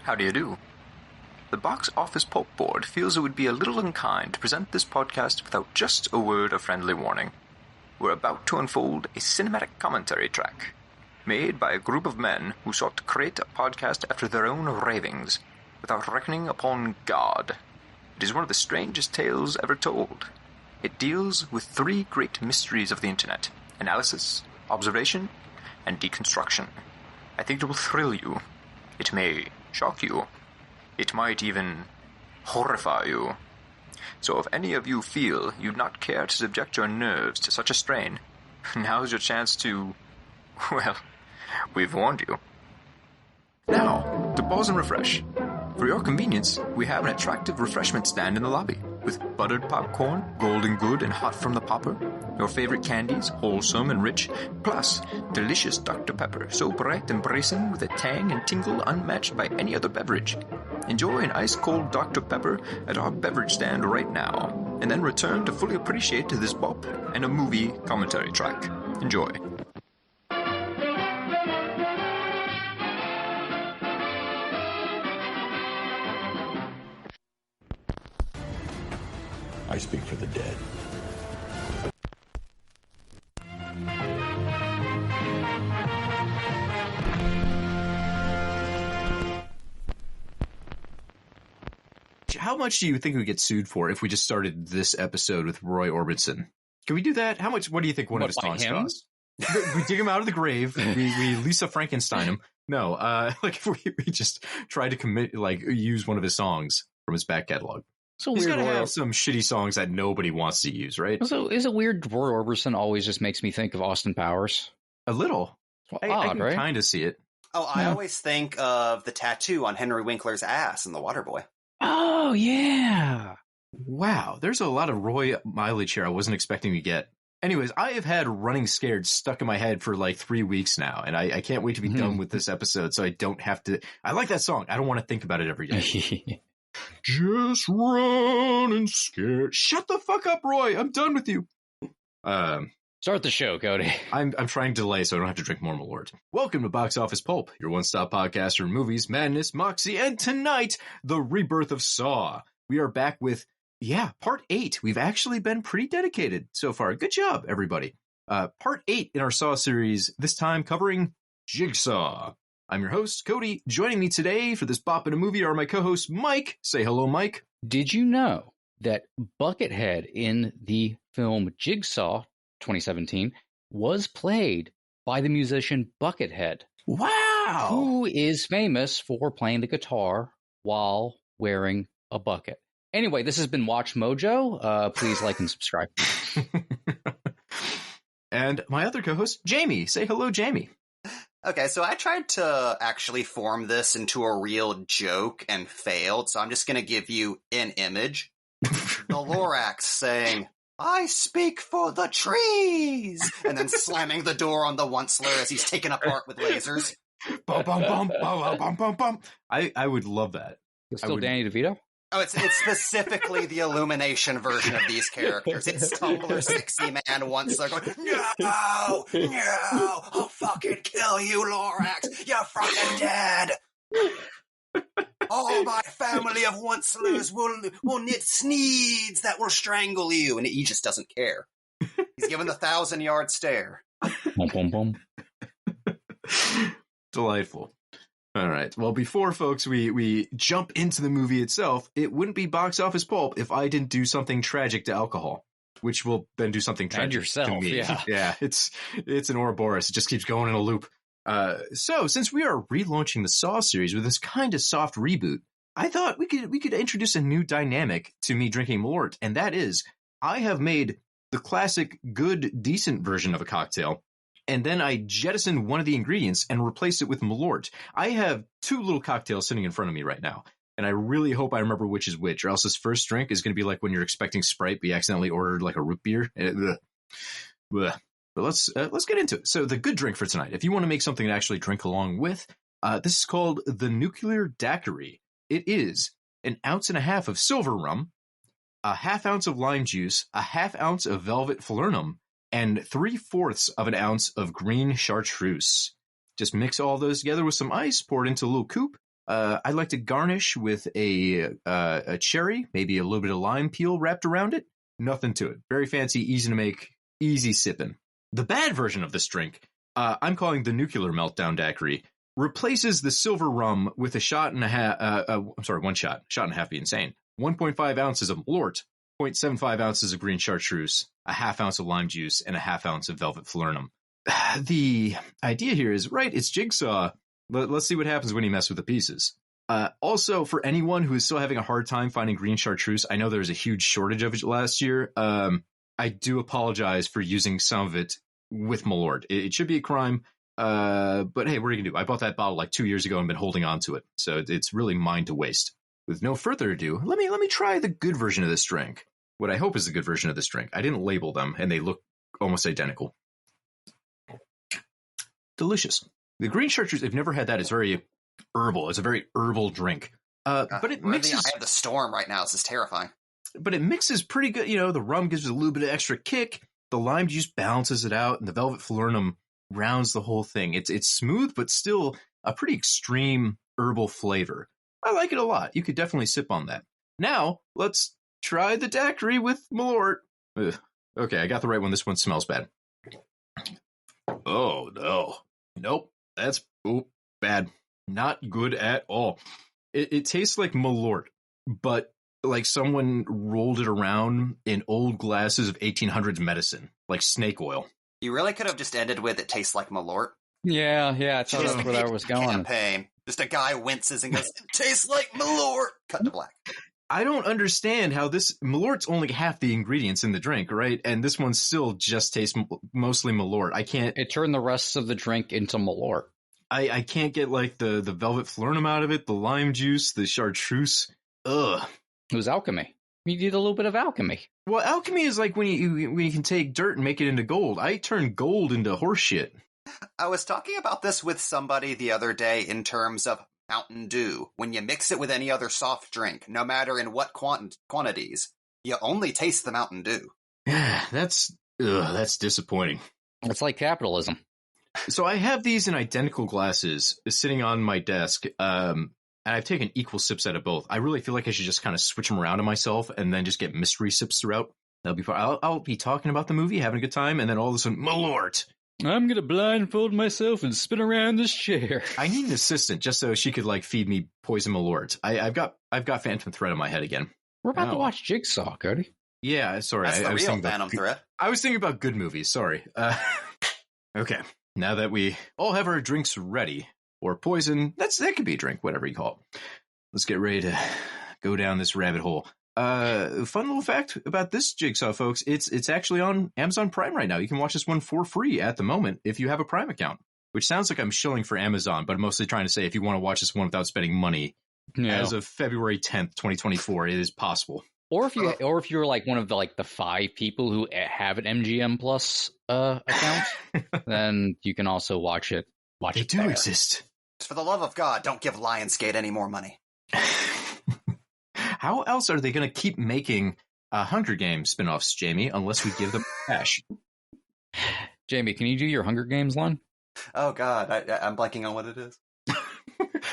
How do you do? The Box Office Pulp Board feels it would be a little unkind to present this podcast without just a word of friendly warning. We're about to unfold a cinematic commentary track, made by a group of men who sought to create a podcast after their own ravings, without reckoning upon God. It is one of the strangest tales ever told. It deals with three great mysteries of the internet: analysis, observation, and deconstruction. I think it will thrill you. It may shock you. It might even horrify you. So if any of you feel you'd not care to subject your nerves to such a strain, now's your chance to, well, we've warned you. Now, to pause and refresh. For your convenience, we have an attractive refreshment stand in the lobby, with buttered popcorn, golden good and hot from the popper, your favorite candies, wholesome and rich, plus delicious Dr. Pepper, so bright and bracing with a tang and tingle unmatched by any other beverage. Enjoy an ice-cold Dr. Pepper at our beverage stand right now, and then return to fully appreciate this bop and a movie commentary track. Enjoy. I speak for the dead. How much do you think we get sued for if we just started this episode with Roy Orbison? Can we do that? How much? What do you think one of his songs costs? We dig him out of the grave. We Lisa Frankenstein him. No, like if we just try to use one of his songs from his back catalog. So he's got to have some shitty songs that nobody wants to use, right? So is it weird Roy Orbison always just makes me think of Austin Powers? A little. I can kind of see it. Oh, I always think of the tattoo on Henry Winkler's ass in The Waterboy. Oh, yeah. Wow, there's a lot of Roy mileage here I wasn't expecting to get. Anyways, I have had Running Scared stuck in my head for like 3 weeks now, and I can't wait to be done with this episode so I don't have to... I like that song. I don't want to think about it every day. Just running scared. Shut the fuck up, Roy. I'm done with you. Start the show, Cody. I'm trying to delay so I don't have to drink more Malort. Welcome to Box Office Pulp, your one-stop podcast for movies, madness, moxie, and tonight, the rebirth of Saw. We are back with, part 8. We've actually been pretty dedicated so far. Good job, everybody. Part 8 in our Saw series, this time covering Jigsaw. I'm your host, Cody. Joining me today for this bop in a movie are my co-host, Mike. Say hello, Mike. Did you know that Buckethead in the film Jigsaw 2017 was played by the musician Buckethead? Wow! Who is famous for playing the guitar while wearing a bucket. Anyway, this has been Watch Mojo. Please like and subscribe. And my other co-host, Jamie. Say hello, Jamie. Okay, so I tried to actually form this into a real joke and failed, so I'm just going to give you an image. The Lorax saying, "I speak for the trees," and then slamming the door on the Onceler as he's taken apart with lasers. Bum, bum, bum, bum, bum, bum, bum. I would love that. Still Danny DeVito? Oh, it's specifically the Illumination version of these characters. It's Tumblr sexy man once they're going, no, I'll fucking kill you, Lorax. You're fucking dead. All my family of Oncelers will knit sneeds that will strangle you. And he just doesn't care. He's given the 1,000-yard stare. Bum, bum, bum. Delightful. All right. Well, before, folks, we jump into the movie itself, it wouldn't be Box Office Pulp if I didn't do something tragic to alcohol, which will then do something tragic to me. Yeah, it's an Ouroboros. It just keeps going in a loop. So, since we are relaunching the Saw series with this kind of soft reboot, I thought we could introduce a new dynamic to me drinking Malort, and that is, I have made the classic good, decent version of a cocktail, and then I jettisoned one of the ingredients and replaced it with Malort. I have 2 little cocktails sitting in front of me right now, and I really hope I remember which is which, or else this first drink is going to be like when you're expecting Sprite, but you accidentally ordered like a root beer. But let's get into it. So the good drink for tonight, if you want to make something to actually drink along with, this is called the Nuclear Daiquiri. It is 1.5 ounces of silver rum, a 1/2 ounce of lime juice, a 1/2 ounce of Velvet Falernum, and 3/4 of an ounce of green chartreuse. Just mix all those together with some ice, pour it into a little coupe, I'd like to garnish with a cherry, maybe a little bit of lime peel wrapped around it. Nothing to it. Very fancy, easy to make, easy sipping. The bad version of this drink, I'm calling the Nuclear Meltdown Daiquiri, replaces the silver rum with a shot and a half. One shot. Shot and a half be insane. 1.5 ounces of Malort, 0.75 ounces of green chartreuse, a half ounce of lime juice, and a half ounce of Velvet Falernum. The idea here is, right, it's Jigsaw. Let's see what happens when you mess with the pieces. Also, for anyone who is still having a hard time finding green chartreuse, I know there was a huge shortage of it last year. I do apologize for using some of it with Malort. It should be a crime. But hey, what are you gonna do? I bought that bottle like 2 years ago and been holding on to it. So it's really mine to waste. With no further ado, let me try the good version of this drink. What I hope is the good version of this drink. I didn't label them, and they look almost identical. Delicious. The green chartreuse, I've never had that. It's very herbal. It's a very herbal drink. But it mixes. I have the storm right now. This is terrifying. But it mixes pretty good. You know, the rum gives it a little bit of extra kick. The lime juice balances it out, and the Velvet Falernum rounds the whole thing. It's smooth, but still a pretty extreme herbal flavor. I like it a lot. You could definitely sip on that. Now, let's try the daiquiri with Malort. Ugh. Okay, I got the right one. This one smells bad. Oh, no. Nope. That's bad. Not good at all. It tastes like Malort, but like someone rolled it around in old glasses of 1800s medicine, like snake oil. You really could have just ended with "it tastes like Malort." Yeah, I thought that's where that was going. Campaign. Just a guy winces and goes, "It tastes like Malort." Cut to black. I don't understand how this Malort's only half the ingredients in the drink, right? And this one still just tastes mostly Malort. I can't. It turned the rest of the drink into Malort. I can't get like the Velvet Falernum out of it, the lime juice, the chartreuse. Ugh. It was alchemy. You did a little bit of alchemy. Well, alchemy is like when you can take dirt and make it into gold. I turn gold into horse shit. I was talking about this with somebody the other day in terms of Mountain Dew. When you mix it with any other soft drink, no matter in what quantities, you only taste the Mountain Dew. That's disappointing. It's like capitalism. So I have these in identical glasses sitting on my desk, and I've taken equal sips out of both. I really feel like I should just kind of switch them around to myself and then just get mystery sips throughout. That'll be fun. I'll be talking about the movie, having a good time, and then all of a sudden, Malort! I'm going to blindfold myself and spin around this chair. I need an assistant just so she could like feed me poison Malort. I've got Phantom Thread in my head again. We're about to watch Jigsaw, Cody. Yeah, sorry. That's the real Phantom Thread. I was thinking about good movies, sorry. Okay, now that we all have our drinks ready, or poison, that could be a drink, whatever you call it. Let's get ready to go down this rabbit hole. Fun little fact about this Jigsaw, folks. It's actually on Amazon Prime right now. You can watch this one for free at the moment if you have a Prime account, which sounds like I'm shilling for Amazon, but I'm mostly trying to say if you want to watch this one without spending money, as of February 10th, 2024, it is possible. Or if you're like one of the 5 people who have an MGM Plus account, then you can also watch it. They do exist. For the love of God, don't give Lionsgate any more money. How else are they going to keep making Hunger Games spin-offs, Jamie, unless we give them cash? Jamie, can you do your Hunger Games line? Oh, God. I'm blanking on what it is.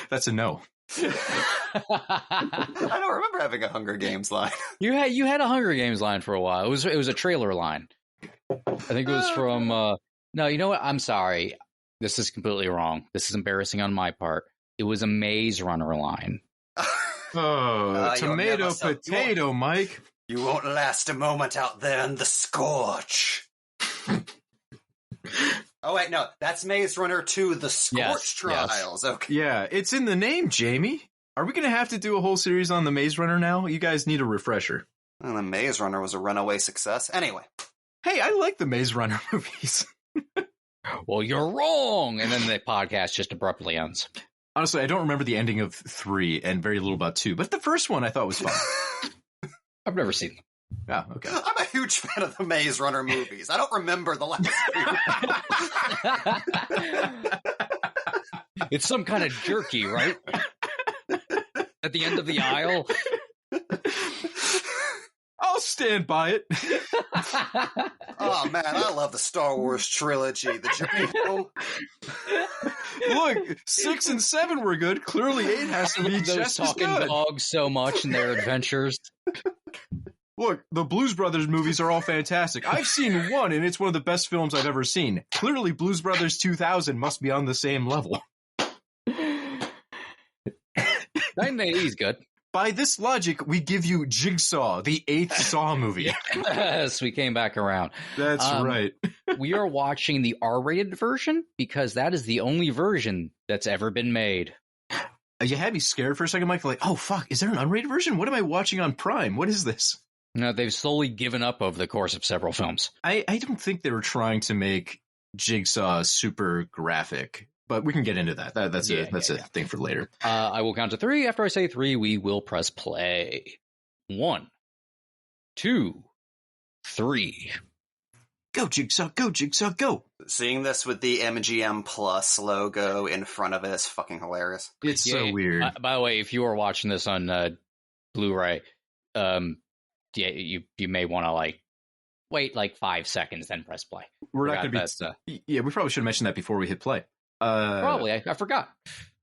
That's a no. I don't remember having a Hunger Games line. You had a Hunger Games line for a while. It was a trailer line. I think it was from... no, you know what? I'm sorry. This is completely wrong. This is embarrassing on my part. It was a Maze Runner line. Tomato, potato, Mike. You won't last a moment out there in the scorch. Oh, wait, no. That's Maze Runner 2, The Scorch Trials. Yes. Okay. Yeah, it's in the name, Jamie. Are we going to have to do a whole series on the Maze Runner now? You guys need a refresher. Well, the Maze Runner was a runaway success. Anyway. Hey, I like the Maze Runner movies. Well, you're wrong. And then the podcast just abruptly ends. Honestly, I don't remember the ending of 3 and very little about 2, but the first one I thought was fun. I've never seen them. Oh, okay. I'm a huge fan of the Maze Runner movies. I don't remember the last two. It's some kind of jerky, right? At the end of the aisle. I'll stand by it. Oh, man, I love the Star Wars trilogy. The Journey Home. Look, 6 and 7 were good. Clearly 8 has to be those just as talking good. dogs so much in their adventures. Look, the Blues Brothers movies are all fantastic. I've seen one, and it's one of the best films I've ever seen. Clearly, Blues Brothers 2000 must be on the same level. 1980 is good. By this logic, we give you Jigsaw, the 8th Saw movie. Yes, we came back around. That's right. We are watching the R-rated version because that is the only version that's ever been made. You had me scared for a second, Mike. Like, oh, fuck, is there an unrated version? What am I watching on Prime? What is this? No, they've slowly given up over the course of several films. I don't think they were trying to make Jigsaw super graphic. But we can get into that. That's a thing for later. I will count to 3. After I say 3, we will press play. 1, 2, 3. Go, Jigsaw, go, Jigsaw, go. Seeing this with the MGM Plus logo in front of it is fucking hilarious. It's so weird. By the way, if you are watching this on Blu-ray, you may want to wait 5 seconds, then press play. We're not going to be... Yeah, we probably should have mentioned that before we hit play. Probably. I forgot.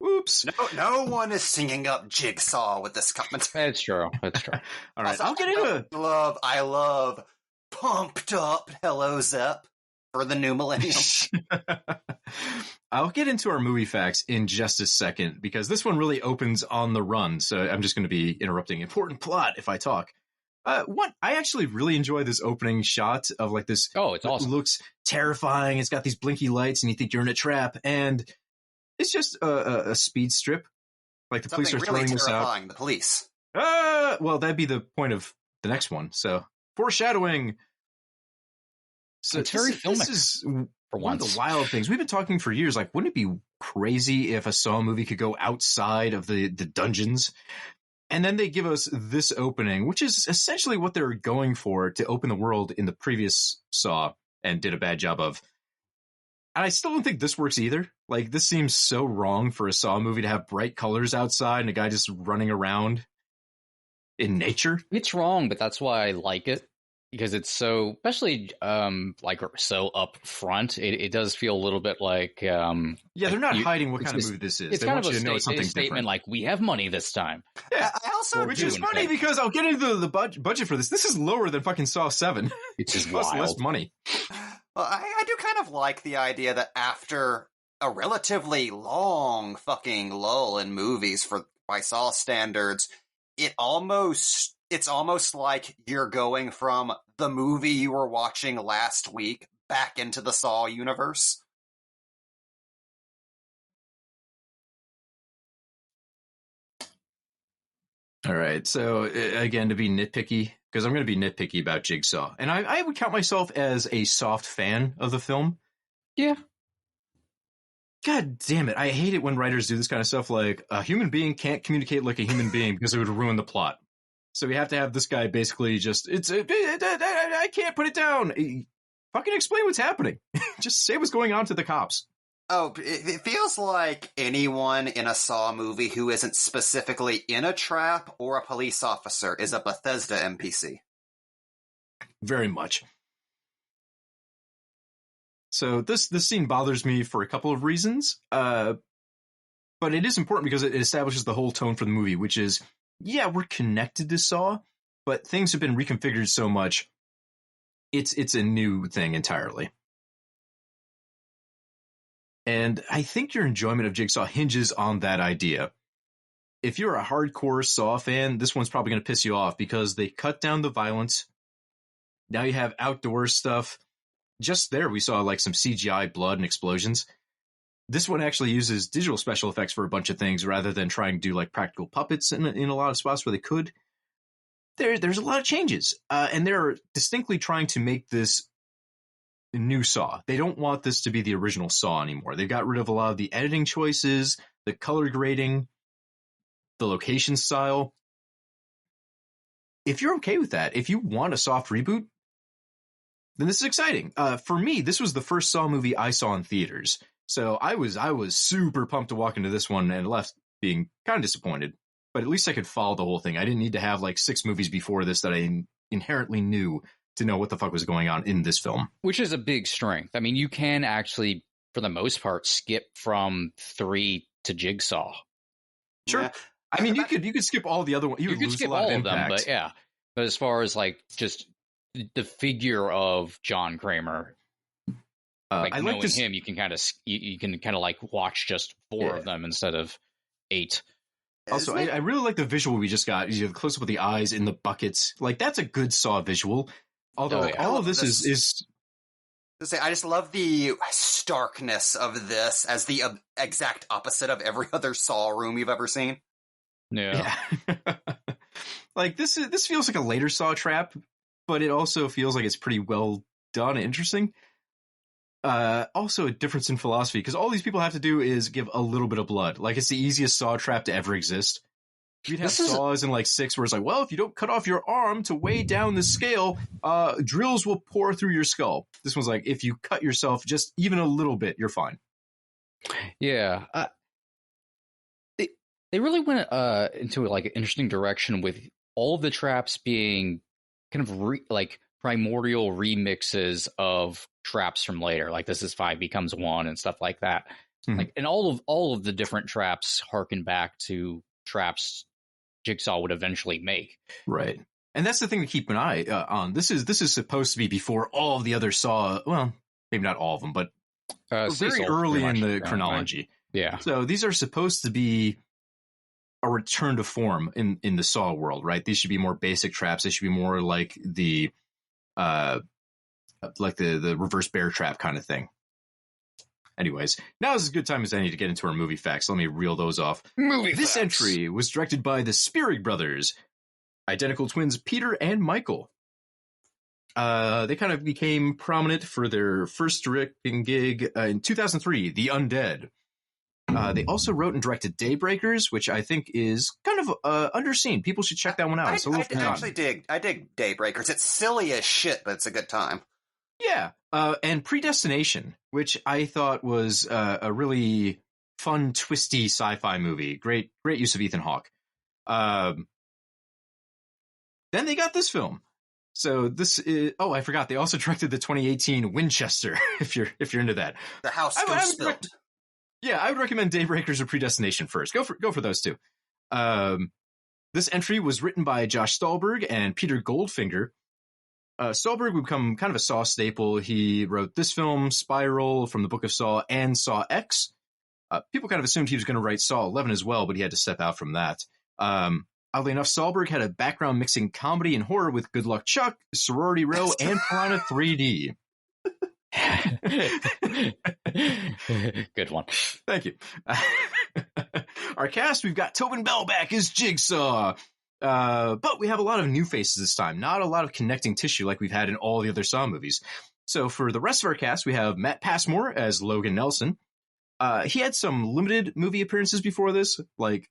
Oops. No one is singing up Jigsaw with this commentary. That's true. All right, I'll get into it. I love Pumped Up Hello Zep for the new millennium. I'll get into our movie facts in just a second, because this one really opens on the run, so I'm just going to be interrupting important plot if I talk. I actually really enjoy this opening shot of this. Oh, it's awesome. It looks terrifying. It's got these blinky lights and you think you're in a trap. And it's just a speed strip. The police are throwing this out. The police. Well, that'd be the point of the next one. So foreshadowing. So it's very filmic. This is one of the wild things. We've been talking for years. Wouldn't it be crazy if a Saw movie could go outside of the dungeons? And then they give us this opening, which is essentially what they're going for to open the world in the previous Saw and did a bad job of. And I still don't think this works either. This seems so wrong for a Saw movie to have bright colors outside and a guy just running around in nature. It's wrong, but that's why I like it. Because it's so, especially so up front, it does feel a little bit like... they're not hiding what kind of movie this is. It's they kind want of you to know it's something statement different. We have money this time. Yeah, which is funny because I'll get into the budget for this. This is lower than fucking Saw 7. It's just costs wild. less money. Well, I do kind of like the idea that after a relatively long fucking lull in movies by Saw standards, it's almost like you're going from the movie you were watching last week back into the Saw universe. All right. So again, to be nitpicky, because I'm going to be nitpicky about Jigsaw, and I would count myself as a soft fan of the film. Yeah. God damn it. I hate it when writers do this kind of stuff. A human being can't communicate like a human being because it would ruin the plot. So we have to have this guy basically I can't put it down. Fucking explain what's happening. Just say what's going on to the cops. Oh, it feels like anyone in a Saw movie who isn't specifically in a trap or a police officer is a Bethesda NPC. Very much. So this scene bothers me for a couple of reasons. But it is important because it establishes the whole tone for the movie, which is, yeah, we're connected to Saw, but things have been reconfigured so much. It's a new thing entirely. And I think your enjoyment of Jigsaw hinges on that idea. If you're a hardcore Saw fan, this one's probably going to piss you off because they cut down the violence. Now you have outdoor stuff. Just there, we saw some CGI blood and explosions. This one actually uses digital special effects for a bunch of things rather than trying to do practical puppets in a lot of spots where they could. There's a lot of changes. And they're distinctly trying to make this new Saw. They don't want this to be the original Saw anymore. They got rid of a lot of the editing choices, the color grading, the location style. If you're okay with that, if you want a soft reboot, then this is exciting. For me, this was the first Saw movie I saw in theaters. So I was super pumped to walk into this one and left being kind of disappointed. But at least I could follow the whole thing. I didn't need to have 6 movies before this that I inherently knew to know what the fuck was going on in this film. Which is a big strength. I mean, you can actually, for the most part, skip from 3 to Jigsaw. Sure. Yeah. I mean, you could skip all the other ones. You could skip all of them, but yeah. But as far as like just the figure of John Kramer, like knowing like him, you can kind of like watch just 4 of them instead of 8. Also, I really like the visual we just got. You have close up with the eyes in the buckets. Like, that's a good Saw visual. Although all of this is I just love the starkness of this as the exact opposite of every other Saw room you've ever seen. Yeah. Like, this feels like a later Saw trap, but it also feels like it's pretty well done and interesting. Also a difference in philosophy, because all these people have to do is give a little bit of blood. Like, it's the easiest Saw trap to ever exist. You'd have Saws in like 6 where it's like, well, if you don't cut off your arm to weigh down the scale, drills will pour through your skull. This one's like, if you cut yourself just even a little bit, you're fine. Yeah. They really went into like an interesting direction with all of the traps being kind of primordial remixes of traps from later. Like, This Is 5 becomes 1 and stuff like that. Mm-hmm. Like, and all of the different traps harken back to traps Jigsaw would eventually make. Right. And that's the thing to keep an eye on. This is supposed to be before all of the other Saw, well, maybe not all of them, but very early in the chronology. Right? Yeah. So these are supposed to be a return to form in the Saw world, right? These should be more basic traps. They should be more like the reverse bear trap kind of thing. Anyways, now is as good time as any to get into our movie facts. Let me reel those off. This entry was directed by the Spierig brothers, identical twins Peter and Michael. They kind of became prominent for their first directing gig in 2003, The Undead. They also wrote and directed Daybreakers, which I think is kind of underseen. People should check that one out. I dig Daybreakers. It's silly as shit, but it's a good time. Yeah, and Predestination, which I thought was a really fun, twisty sci-fi movie. Great use of Ethan Hawke. Then they got this film. So this is, I forgot. They also directed the 2018 Winchester. If you're into that, the house goes built. Yeah, I would recommend Daybreakers or Predestination first. Go for those two. This entry was written by Josh Stolberg and Peter Goldfinger. Stolberg would become kind of a Saw staple. He wrote this film, Spiral, From the Book of Saw, and Saw X. People kind of assumed he was going to write Saw 11 as well, but he had to step out from that. Oddly enough, Stolberg had a background mixing comedy and horror with Good Luck Chuck, Sorority Row, and Piranha 3D. Good one. Thank you. Our cast, we've got Tobin Bell back as Jigsaw. But we have a lot of new faces this time, not a lot of connecting tissue like we've had in all the other Saw movies. So for the rest of our cast, we have Matt Passmore as Logan Nelson. He had some limited movie appearances before this, like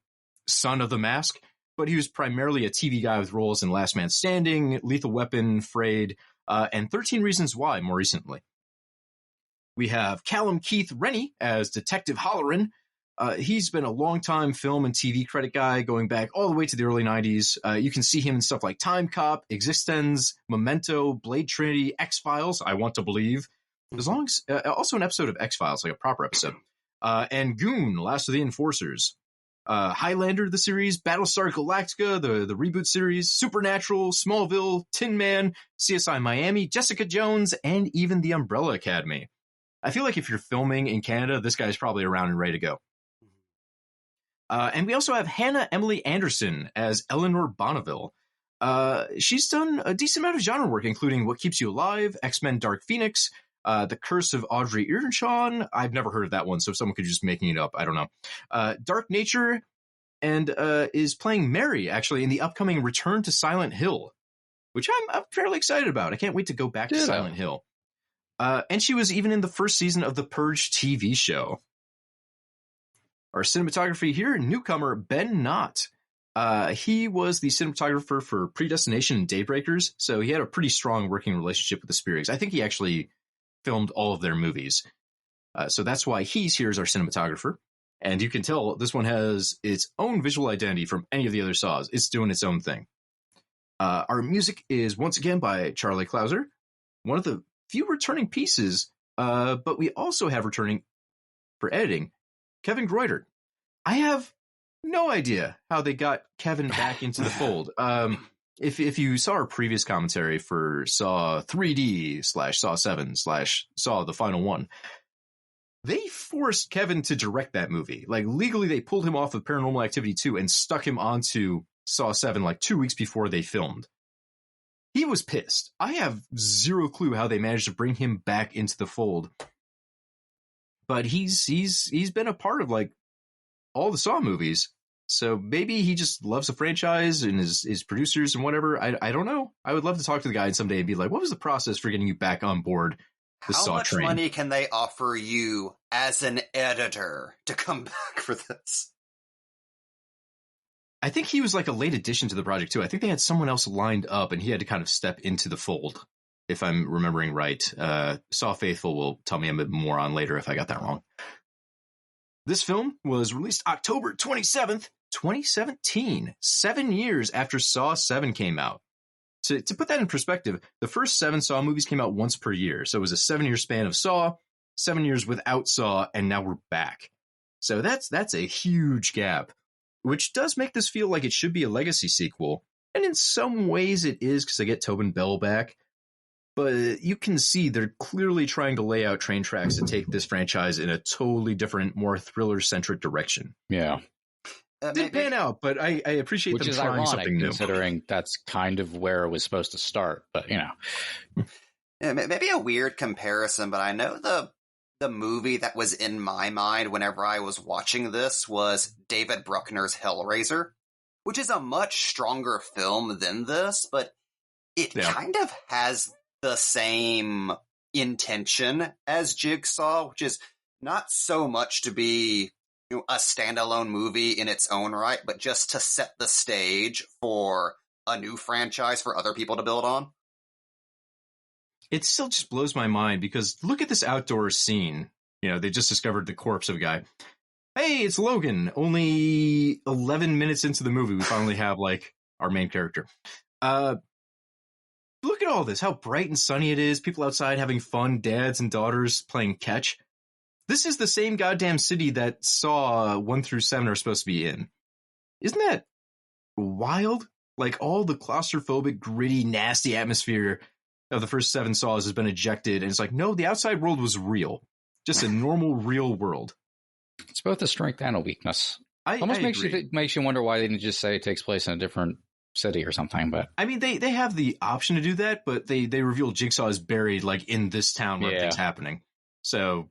Son of the Mask, but he was primarily a TV guy with roles in Last Man Standing, Lethal Weapon, Frayed, and 13 Reasons Why more recently. We have Callum Keith Rennie as Detective Halloran. He's been a long-time film and TV credit guy going back all the way to the early 90s. You can see him in stuff like Time Cop, Existence, Memento, Blade Trinity, X-Files, I Want to Believe. As long as also an episode of X-Files, like a proper episode. And Goon, Last of the Enforcers. Highlander, the series, Battlestar Galactica, the reboot series, Supernatural, Smallville, Tin Man, CSI Miami, Jessica Jones, and even The Umbrella Academy. I feel like if you're filming in Canada, this guy's probably around and ready to go. And we also have Hannah Emily Anderson as Eleanor Bonneville. She's done a decent amount of genre work, including What Keeps You Alive, X-Men Dark Phoenix, The Curse of Audrey Earnshaw. I've never heard of that one, so someone could just making it up. I don't know. Dark Nature, and is playing Mary, actually, in the upcoming Return to Silent Hill, which I'm fairly excited about. I can't wait to go back to Silent Hill. And she was even in the first season of the Purge TV show. Our cinematography here, newcomer Ben Knott. He was the cinematographer for Predestination and Daybreakers, so he had a pretty strong working relationship with the Spierigs. I think he actually filmed all of their movies. So that's why he's here as our cinematographer. And you can tell this one has its own visual identity from any of the other Saws. It's doing its own thing. Our music is once again by Charlie Clouser, one of the few returning pieces, but we also have returning for editing, Kevin Greutert. I have no idea how they got Kevin back into the fold. If you saw our previous commentary for Saw 3D / Saw 7 / Saw the Final One, they forced Kevin to direct that movie. Like, legally, they pulled him off of Paranormal Activity 2 and stuck him onto Saw 7 like 2 weeks before they filmed. He was pissed. I have zero clue how they managed to bring him back into the fold. But he's been a part of like all the Saw movies. So maybe he just loves the franchise and his producers and whatever. I don't know. I would love to talk to the guy someday and be like, what was the process for getting you back on board the Saw train? How much money can they offer you as an editor to come back for this? I think he was like a late addition to the project too. I think they had someone else lined up and he had to kind of step into the fold, if I'm remembering right. Saw Faithful will tell me a bit more on later if I got that wrong. This film was released October 27th, 2017, 7 years after Saw 7 came out. To put that in perspective, the first 7 Saw movies came out once per year. So it was a 7-year span of Saw, 7 years without Saw, and now we're back. So that's a huge gap, which does make this feel like it should be a legacy sequel. And in some ways it is, because they get Tobin Bell back. But you can see they're clearly trying to lay out train tracks to take this franchise in a totally different, more thriller-centric direction. Yeah. Didn't pan out, but I appreciate them trying something new. Considering that's kind of where it was supposed to start, but you know. Yeah, maybe a weird comparison, but I know the movie that was in my mind whenever I was watching this was David Bruckner's Hellraiser, which is a much stronger film than this, but it kind of has the same intention as Jigsaw, which is not so much to be a standalone movie in its own right, but just to set the stage for a new franchise for other people to build on. It still just blows my mind because look at this outdoor scene. You know, they just discovered the corpse of a guy. Hey, it's Logan. Only 11 minutes into the movie, we finally have like our main character. Look at all this, how bright and sunny it is. People outside having fun, dads and daughters playing catch. This is the same goddamn city that Saw 1 through 7 are supposed to be in. Isn't that wild? Like, all the claustrophobic, gritty, nasty atmosphere of the first 7 Saws has been ejected, and it's like, no, the outside world was real. Just a normal, real world. It's both a strength and a weakness. Almost makes you wonder why they didn't just say it takes place in a different city or something. But I mean, they have the option to do that, but they reveal Jigsaw is buried like in this town where everything's happening. So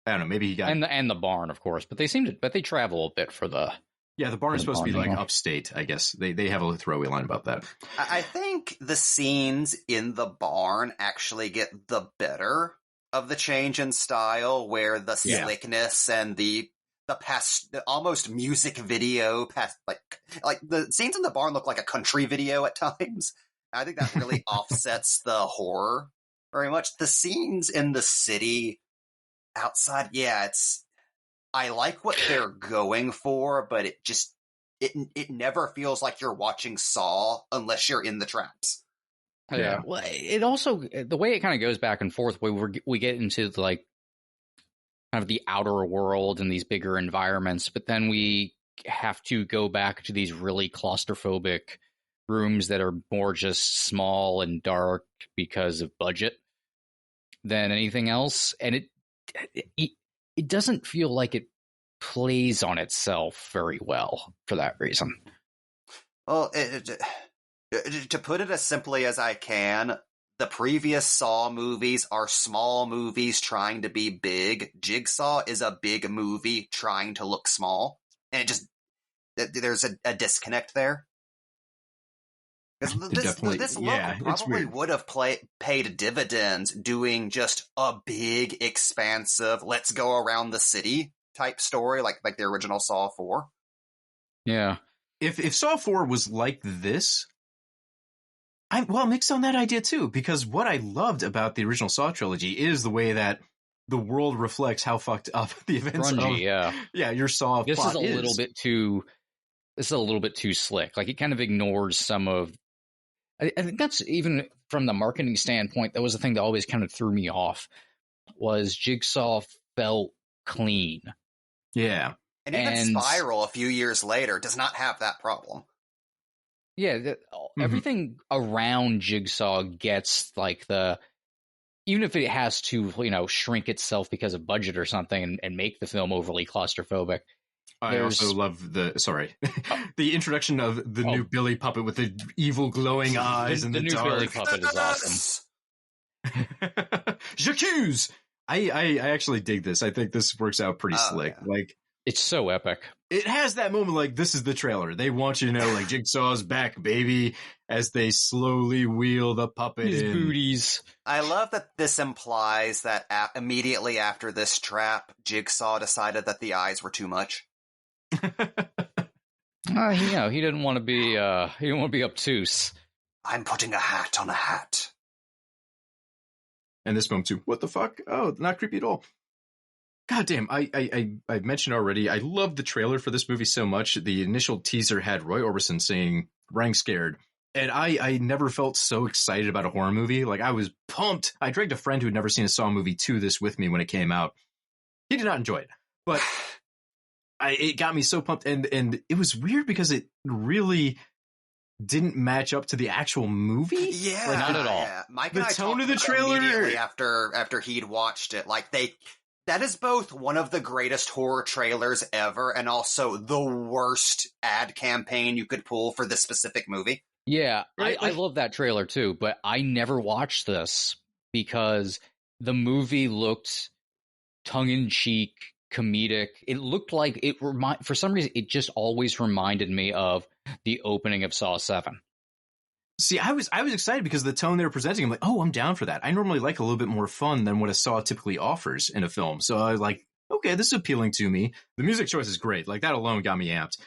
I don't know, maybe he got and the barn, of course, but they travel a bit for the the barn is supposed to be like upstate, I guess. They have a throwaway line about that. I think the scenes in the barn actually get the better of the change in style, where the slickness and the past almost music video past like the scenes in the barn look like a country video at times. I think that really offsets the horror very much. The scenes in the city outside, I like what they're going for, but it never feels like you're watching Saw unless you're in the traps. Yeah. Well, it also, the way it kind of goes back and forth, we get into like kind of the outer world and these bigger environments, but then we have to go back to these really claustrophobic rooms that are more just small and dark because of budget than anything else. And it doesn't feel like it plays on itself very well for that reason. Well, to put it as simply as I can, the previous Saw movies are small movies trying to be big. Jigsaw is a big movie trying to look small. And there's a disconnect there. This look probably would have paid dividends doing just a big, expansive, let's go around the city type story, like the original Saw 4. Yeah. If Saw 4 was like this, I'm mixed on that idea too, because what I loved about the original Saw trilogy is the way that the world reflects how fucked up the events grungy, your Saw this plot is a little bit too slick. Like, it kind of ignores some of, I think that's, even from the marketing standpoint, that was the thing that always kind of threw me off, was Jigsaw felt clean. Yeah. And even Spiral, a few years later, does not have that problem. Yeah, everything around Jigsaw gets like even if it has to, shrink itself because of budget or something and make the film overly claustrophobic. I also love the introduction of the new Billy puppet with the evil glowing eyes and the new dark. Billy puppet is awesome. J'accuse! I actually dig this. I think this works out pretty slick. Yeah. Like, it's so epic. It has that moment like, this is the trailer. They want you to know, like, Jigsaw's back, baby, as they slowly wheel the puppet His in. booties. I love that this implies that immediately after this trap, Jigsaw decided that the eyes were too much. He didn't want to be obtuse. I'm putting a hat on a hat. And this moment too. What the fuck? Oh, not creepy at all. God damn, I mentioned already, I love the trailer for this movie so much. The initial teaser had Roy Orbison saying, "Rang scared." And I never felt so excited about a horror movie. Like, I was pumped. I dragged a friend who had never seen a Saw movie to this with me when it came out. He did not enjoy it. But it got me so pumped. And it was weird because it really didn't match up to the actual movie. Yeah. Like, not at all. Yeah. Mike the and I tone of talked the trailer immediately after he'd watched it. Like, that is both one of the greatest horror trailers ever and also the worst ad campaign you could pull for this specific movie. Yeah, Right? I love that trailer too, but I never watched this because the movie looked tongue-in-cheek, comedic. It looked like for some reason, it just always reminded me of the opening of Saw 7. See, I was excited because of the tone they were presenting. I'm like, oh, I'm down for that. I normally like a little bit more fun than what a Saw typically offers in a film. So I was like, okay, this is appealing to me. The music choice is great. Like, that alone got me amped.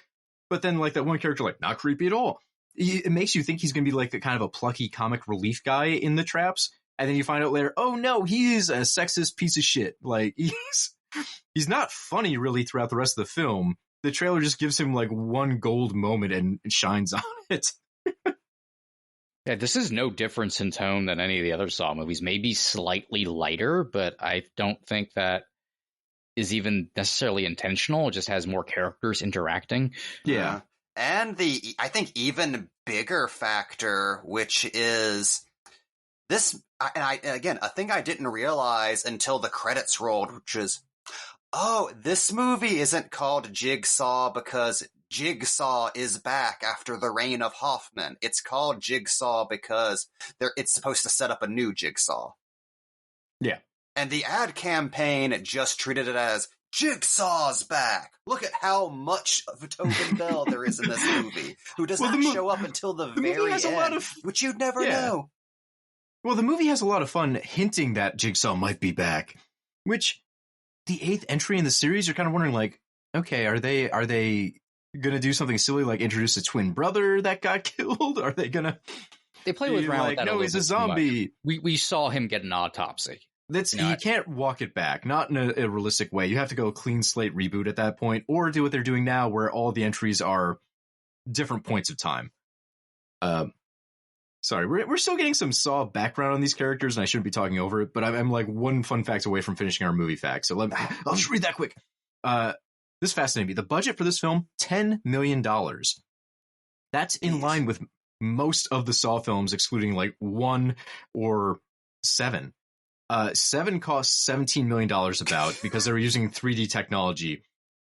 But then, like, that one character, like, not creepy at all. It makes you think he's going to be like a kind of a plucky comic relief guy in the traps. And then you find out later, oh no, he is a sexist piece of shit. Like, he's not funny really throughout the rest of the film. The trailer just gives him like one gold moment and shines on it. Yeah, this is no difference in tone than any of the other Saw movies. Maybe slightly lighter, but I don't think that is even necessarily intentional. It just has more characters interacting. Yeah. And I think, even bigger factor, which is this, again, a thing I didn't realize until the credits rolled, which is, this movie isn't called Jigsaw because Jigsaw is back after the reign of Hoffman. It's called Jigsaw because it's supposed to set up a new Jigsaw. Yeah. And the ad campaign just treated it as, Jigsaw's back! Look at how much of a Tobin Bell there is in this movie, who does not show up until the very end, which you'd never know. Well, the movie has a lot of fun hinting that Jigsaw might be back, which the 8th entry in the series, you're kind of wondering, like, okay, are they going to do something silly like introduce a twin brother that got killed? Are they going to... They play with around with that no, he's a zombie. We saw him get an autopsy. You can't walk it back, not in a realistic way. You have to go a clean slate reboot at that point, or do what they're doing now, where all the entries are different points of time. Sorry, we're still getting some Saw background on these characters, and I shouldn't be talking over it, but I'm like one fun fact away from finishing our movie fact. So I'll just read that quick. This fascinated me. The budget for this film, $10 million. That's in line with most of the Saw films, excluding like 1 or 7. 7 costs $17 million about because they were using 3D technology.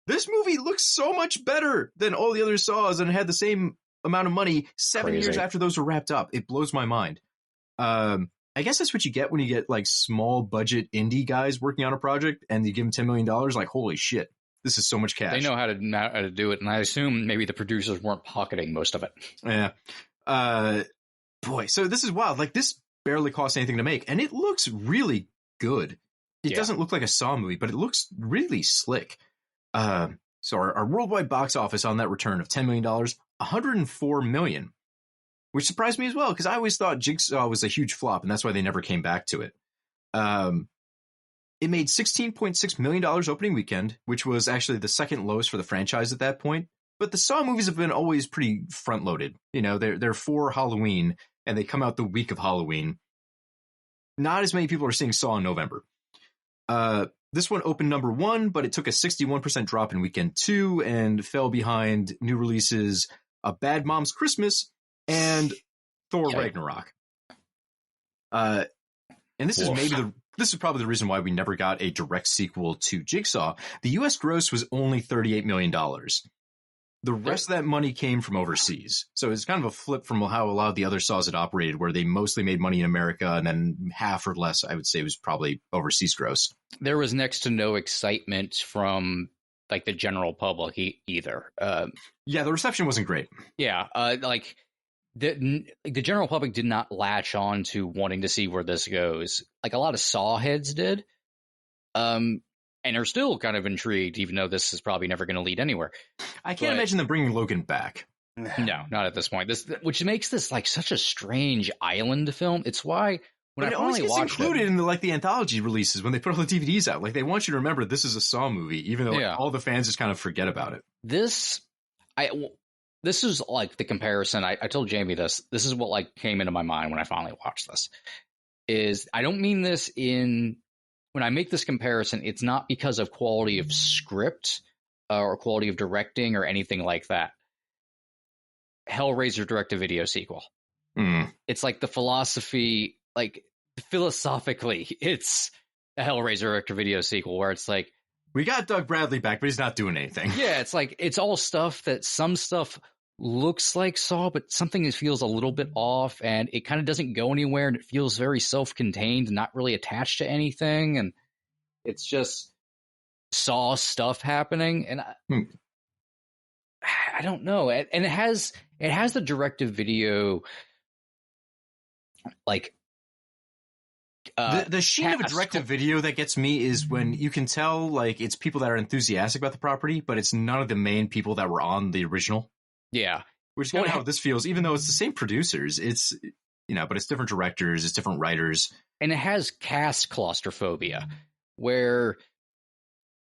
This movie looks so much better than all the other Saws and it had the same amount of money 7 years after those were wrapped up. It blows my mind. I guess that's what you get when you get like small budget indie guys working on a project and you give them $10 million. Like, holy shit, this is so much cash. They know how to do it. And I assume maybe the producers weren't pocketing most of it. Yeah. Boy, so this is wild. Like, this barely costs anything to make, and it looks really good. It doesn't look like a Saw movie, but it looks really slick. So our worldwide box office on that return of $10 million, $104 million, which surprised me as well, because I always thought Jigsaw was a huge flop, and that's why they never came back to it. It made $16.6 million opening weekend, which was actually the second lowest for the franchise at that point. But the Saw movies have been always pretty front-loaded. You know, they're for Halloween, and they come out the week of Halloween. Not as many people are seeing Saw in November. This one opened number 1, but it took a 61% drop in weekend 2 and fell behind new releases A Bad Mom's Christmas and Thor Ragnarok. And this is this is probably the reason why we never got a direct sequel to Jigsaw. The U.S. gross was only $38 million. The rest of that money came from overseas. So it's kind of a flip from how a lot of the other Saws had operated, where they mostly made money in America and then half or less, I would say, was probably overseas gross. There was next to no excitement from like the general public either. Yeah, the reception wasn't great. Yeah, like the general public did not latch on to wanting to see where this goes. Like a lot of Saw heads did. And are still kind of intrigued, even though this is probably never going to lead anywhere. I can't imagine them bringing Logan back. No, not at this point. Which makes this like such a strange island film. It's why when I finally watched it, included in the anthology releases when they put all the DVDs out. Like they want you to remember this is a Saw movie, even though all the fans just kind of forget about it. This is like the comparison. I told Jamie this. This is what like came into my mind when I finally watched this. Is I don't mean this in. When I make this comparison, it's not because of quality of script or quality of directing or anything like that. Hellraiser direct-to-video sequel. It's like the philosophy, like philosophically, it's a Hellraiser direct-to-video sequel where it's like, we got Doug Bradley back, but he's not doing anything. Yeah, it's like it's all stuff that some stuff looks like Saw, but something feels a little bit off, and it kind of doesn't go anywhere, and it feels very self-contained and not really attached to anything, and it's just Saw stuff happening, and I don't know, and it has the direct-to-video like the sheen of a direct-to-video that gets me is when you can tell like it's people that are enthusiastic about the property, but it's none of the main people that were on the original. Yeah. Which is kind of how this feels, even though it's the same producers. It's, but it's different directors, it's different writers. And it has cast claustrophobia, where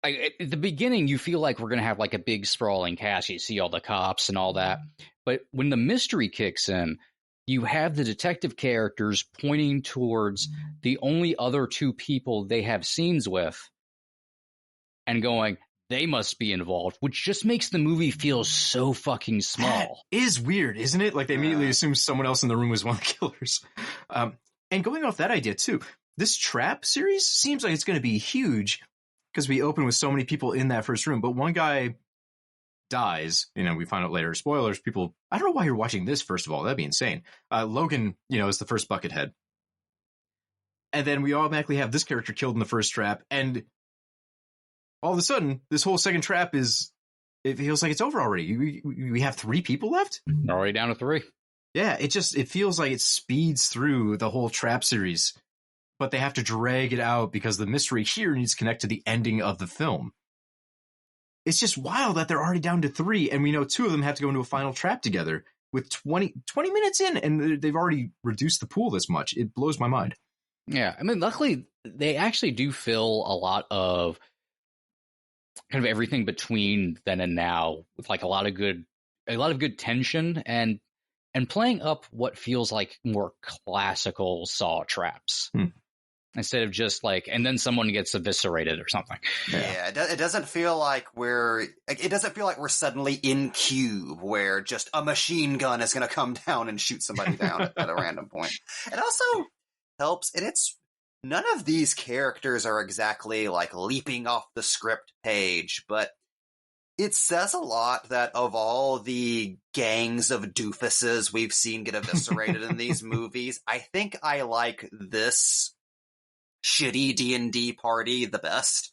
at the beginning you feel like we're going to have like a big sprawling cast. You see all the cops and all that. But when the mystery kicks in, you have the detective characters pointing towards the only other two people they have scenes with and going, they must be involved, which just makes the movie feel so fucking small. That is weird, isn't it? Like they immediately assume someone else in the room was one of the killers. And going off that idea too, this Trap series seems like it's going to be huge because we open with so many people in that first room, but one guy dies. We find out later, spoilers, people, I don't know why you're watching this, first of all, that'd be insane. Logan, is the first Buckethead. And then we automatically have this character killed in the first Trap, and all of a sudden, this whole second Trap it feels like it's over already. We have 3 people left? Already down to 3. Yeah, it feels like it speeds through the whole Trap series, but they have to drag it out because the mystery here needs to connect to the ending of the film. It's just wild that they're already down to 3, and we know 2 of them have to go into a final Trap together with 20 minutes in, and they've already reduced the pool this much. It blows my mind. Yeah, I mean, luckily, they actually do fill a lot of kind of everything between then and now with like a lot of good tension and playing up what feels like more classical Saw traps instead of just like, and then someone gets eviscerated or something. Yeah, it doesn't feel like we're suddenly in Cube where just a machine gun is going to come down and shoot somebody down at a random point. It also helps, and it's none of these characters are exactly like leaping off the script page, but it says a lot that of all the gangs of doofuses we've seen get eviscerated in these movies, I think I like this shitty D&D party the best.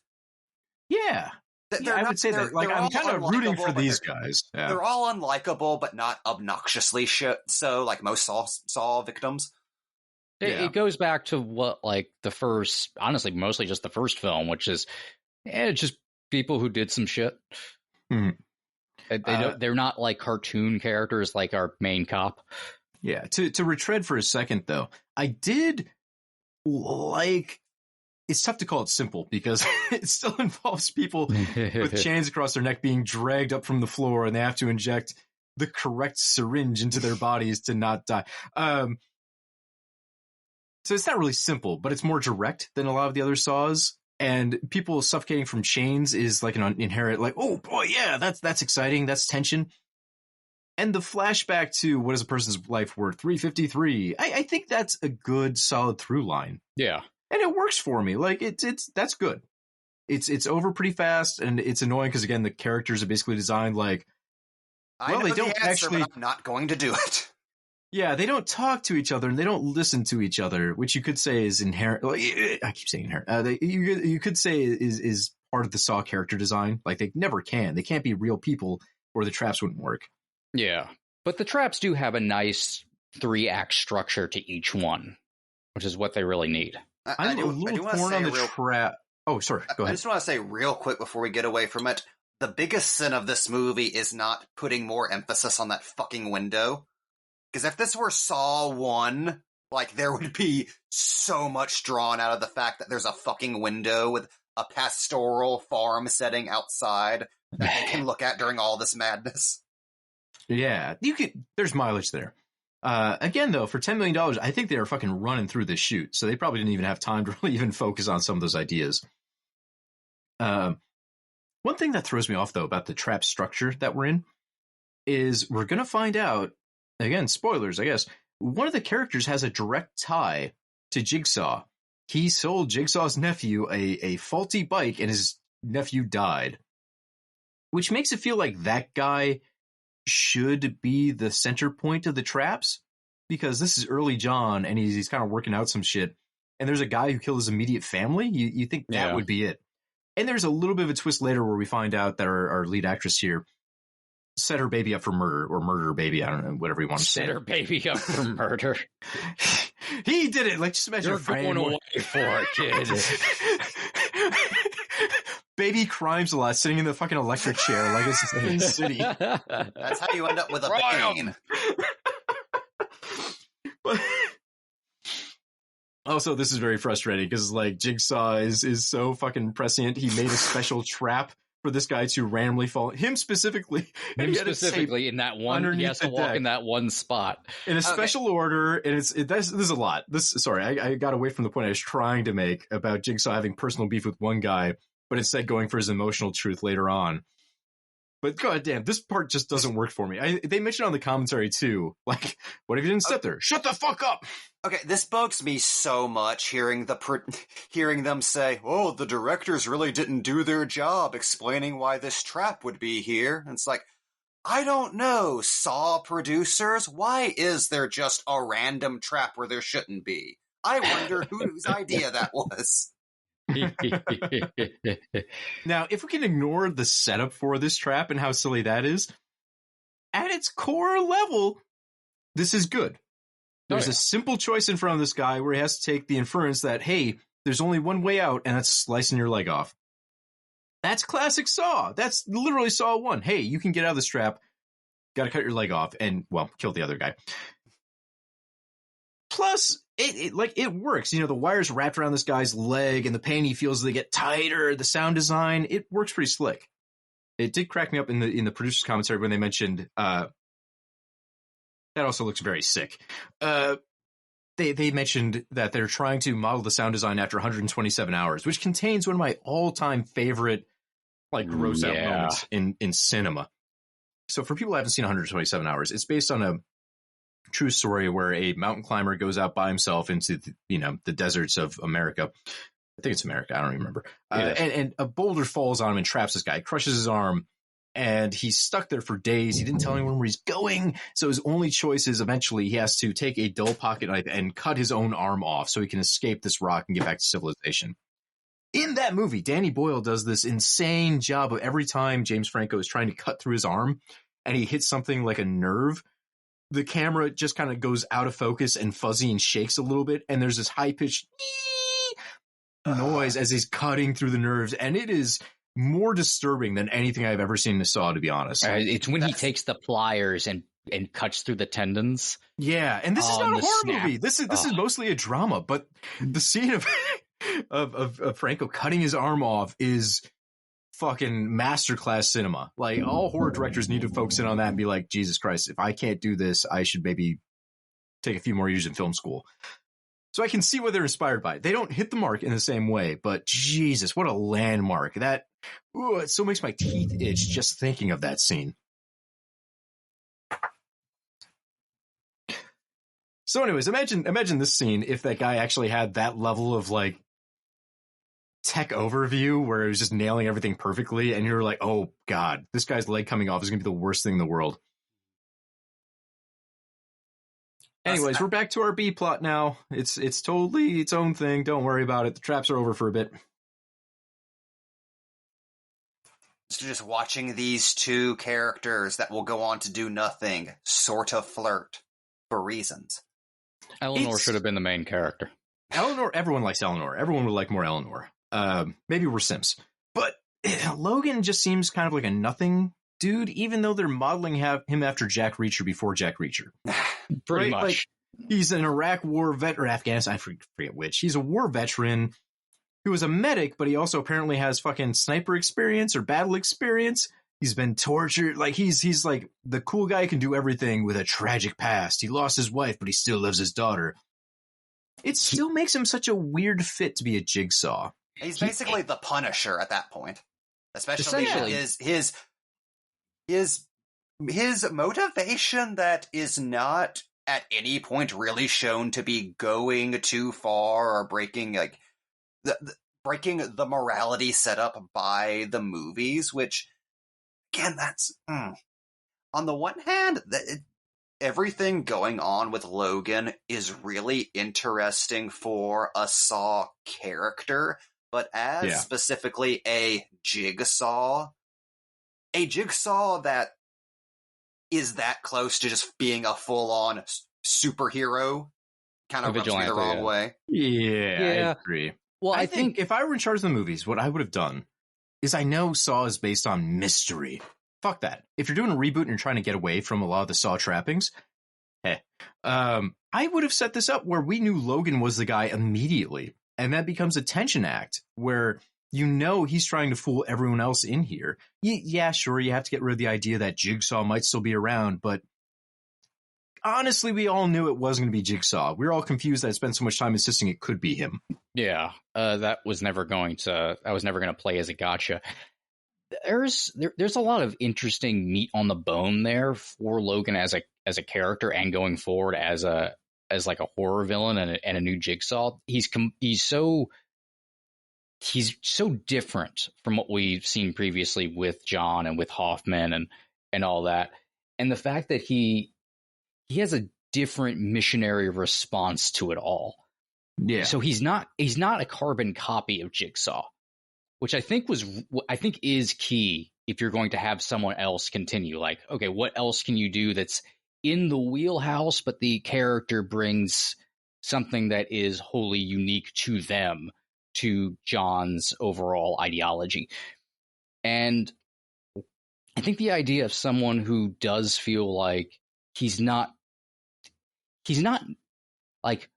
Yeah. I would say that. Like, I'm kind of rooting for these guys. Yeah. They're all unlikable, but not obnoxiously shit. So, like most Saw victims. It goes back to what, like, the first, honestly, mostly just the first film, which is just people who did some shit. Mm-hmm. They're not like cartoon characters like our main cop. Yeah. To retread for a second, though, I did like. It's tough to call it simple because it still involves people with chains across their neck being dragged up from the floor, and they have to inject the correct syringe into their bodies to not die. So it's not really simple, but it's more direct than a lot of the other Saws. And people suffocating from chains is like an inherent, like, oh boy, yeah, that's exciting, that's tension. And the flashback to what is a person's life worth, 353, I think that's a good, solid through line. Yeah. And it works for me. Like, that's good. It's over pretty fast, and it's annoying because, again, the characters are basically designed like, well, they don't actually... but I'm not going to do it. Yeah, they don't talk to each other, and they don't listen to each other, which you could say is inherent. I keep saying inherent. You could say is part of the Saw character design. Like, they never can. They can't be real people, or the traps wouldn't work. Yeah, but the traps do have a nice 3-act structure to each one, which is what they really need. I'm a little torn on the trap. Oh, sorry. Go ahead. I just want to say real quick before we get away from it, the biggest sin of this movie is not putting more emphasis on that fucking window. Because if this were Saw 1, like, there would be so much drawn out of the fact that there's a fucking window with a pastoral farm setting outside that you can look at during all this madness. Yeah, there's mileage there. Again, though, for $10 million, I think they are fucking running through this shoot, so they probably didn't even have time to really even focus on some of those ideas. One thing that throws me off, though, about the trap structure that we're in is we're going to find out, again, spoilers, I guess, one of the characters has a direct tie to Jigsaw. He sold Jigsaw's nephew a faulty bike, and his nephew died. Which makes it feel like that guy should be the center point of the traps, because this is early John, and he's kind of working out some shit, and there's a guy who killed his immediate family. You think that would be it. And there's a little bit of a twist later where we find out that our lead actress here set her baby up for murder, or murder her baby. I don't know, whatever you want to say. Set her baby up for murder. He did it. Like, just imagine. You're going away for it, kid. Baby crimes a lot, sitting in the fucking electric chair like it's in the city. That's how you end up with a bane. But also, this is very frustrating because, like, Jigsaw is so fucking prescient. He made a special trap for this guy to randomly fall. Him specifically. In that one. He has to walk in that one spot. In a special order. And this is a lot. I got away from the point I was trying to make about Jigsaw having personal beef with one guy, but instead going for his emotional truth later on. But goddamn, this part just doesn't work for me. They mentioned on the commentary too, like, what if you didn't sit there? Shut the fuck up! Okay, this bugs me so much hearing them say, "Oh, the directors really didn't do their job explaining why this trap would be here." And it's like, I don't know, Saw producers. Why is there just a random trap where there shouldn't be? I wonder whose idea that was. Now, if we can ignore the setup for this trap and how silly that is, at its core level, this is good. There's a simple choice in front of this guy where he has to take the inference that, hey, there's only one way out, and that's slicing your leg off. That's classic Saw. That's literally Saw 1. Hey, you can get out of this trap, gotta cut your leg off, and, well, kill the other guy. Plus, it works. You know, the wires wrapped around this guy's leg and the pain he feels as they get tighter, the sound design, it works pretty slick. It did crack me up in the producer's commentary when they mentioned, that also looks very sick. They mentioned that they're trying to model the sound design after 127 hours, which contains one of my all-time favorite, like, gross out moments in cinema. So for people who haven't seen 127 hours, it's based on a true story where a mountain climber goes out by himself into the deserts of America. I think it's America. I don't remember. And a boulder falls on him and traps this guy, crushes his arm, and he's stuck there for days. He didn't tell anyone where he's going. So his only choice is eventually he has to take a dull pocket knife and cut his own arm off so he can escape this rock and get back to civilization. In that movie, Danny Boyle does this insane job of every time James Franco is trying to cut through his arm and he hits something like a nerve, the camera just kind of goes out of focus and fuzzy and shakes a little bit. And there's this high-pitched noise as he's cutting through the nerves. And it is more disturbing than anything I've ever seen in Saw, to be honest. It's when he takes the pliers and cuts through the tendons. Yeah, and this is not a horror movie. This is mostly a drama. But the scene of Franco cutting his arm off is fucking masterclass cinema. Like, all horror directors need to focus in on that and be like, Jesus Christ, if I can't do this, I should maybe take a few more years in film school. So I can see what they're inspired by. They don't hit the mark in the same way, but Jesus, what a landmark. That, it still makes my teeth itch just thinking of that scene. So anyways, imagine this scene if that guy actually had that level of like tech overview where it was just nailing everything perfectly, and you're like, oh God, this guy's leg coming off is going to be the worst thing in the world. Anyways, we're back to our B plot now. It's totally its own thing. Don't worry about it. The traps are over for a bit. So just watching these two characters that will go on to do nothing, sort of flirt for reasons. Eleanor should have been the main character. Eleanor, everyone likes Eleanor. Everyone would like more Eleanor. Maybe we're Sims. But Logan just seems kind of like a nothing dude, even though they're modeling him after Jack Reacher before Jack Reacher. Pretty much. Like, he's an Iraq war vet, or Afghanistan, I forget which. He's a war veteran who was a medic, but he also apparently has fucking sniper experience or battle experience. He's been tortured. Like, he's like the cool guy who can do everything with a tragic past. He lost his wife, but he still loves his daughter. It still makes him such a weird fit to be a Jigsaw. He's basically the Punisher at that point. Especially his motivation that is not at any point really shown to be going too far or breaking the morality set up by the movies, which, again, that's on the one hand, everything going on with Logan is really interesting for a Saw character, but as specifically a Jigsaw that is that close to just being a full-on superhero kind of rubs me the wrong way. Yeah, I agree. Well, I think if I were in charge of the movies, what I would have done is, I know Saw is based on mystery. Fuck that. If you're doing a reboot and you're trying to get away from a lot of the Saw trappings, I would have set this up where we knew Logan was the guy immediately. And that becomes a tension act where he's trying to fool everyone else in here. Yeah, sure, you have to get rid of the idea that Jigsaw might still be around, but honestly, we all knew it wasn't going to be Jigsaw. We were all confused that I spent so much time insisting it could be him. Yeah, that was never going to play as a gotcha. There's a lot of interesting meat on the bone there for Logan as a character, and going forward as like a horror villain and a new Jigsaw. He's so different from what we've seen previously with John and with Hoffman and all that. And the fact that he has a different missionary response to it all. Yeah. So he's not a carbon copy of Jigsaw, which I think is key if you're going to have someone else continue. Like, okay, what else can you do that's in the wheelhouse, but the character brings something that is wholly unique to them, to John's overall ideology. And I think the idea of someone who does feel like he's not like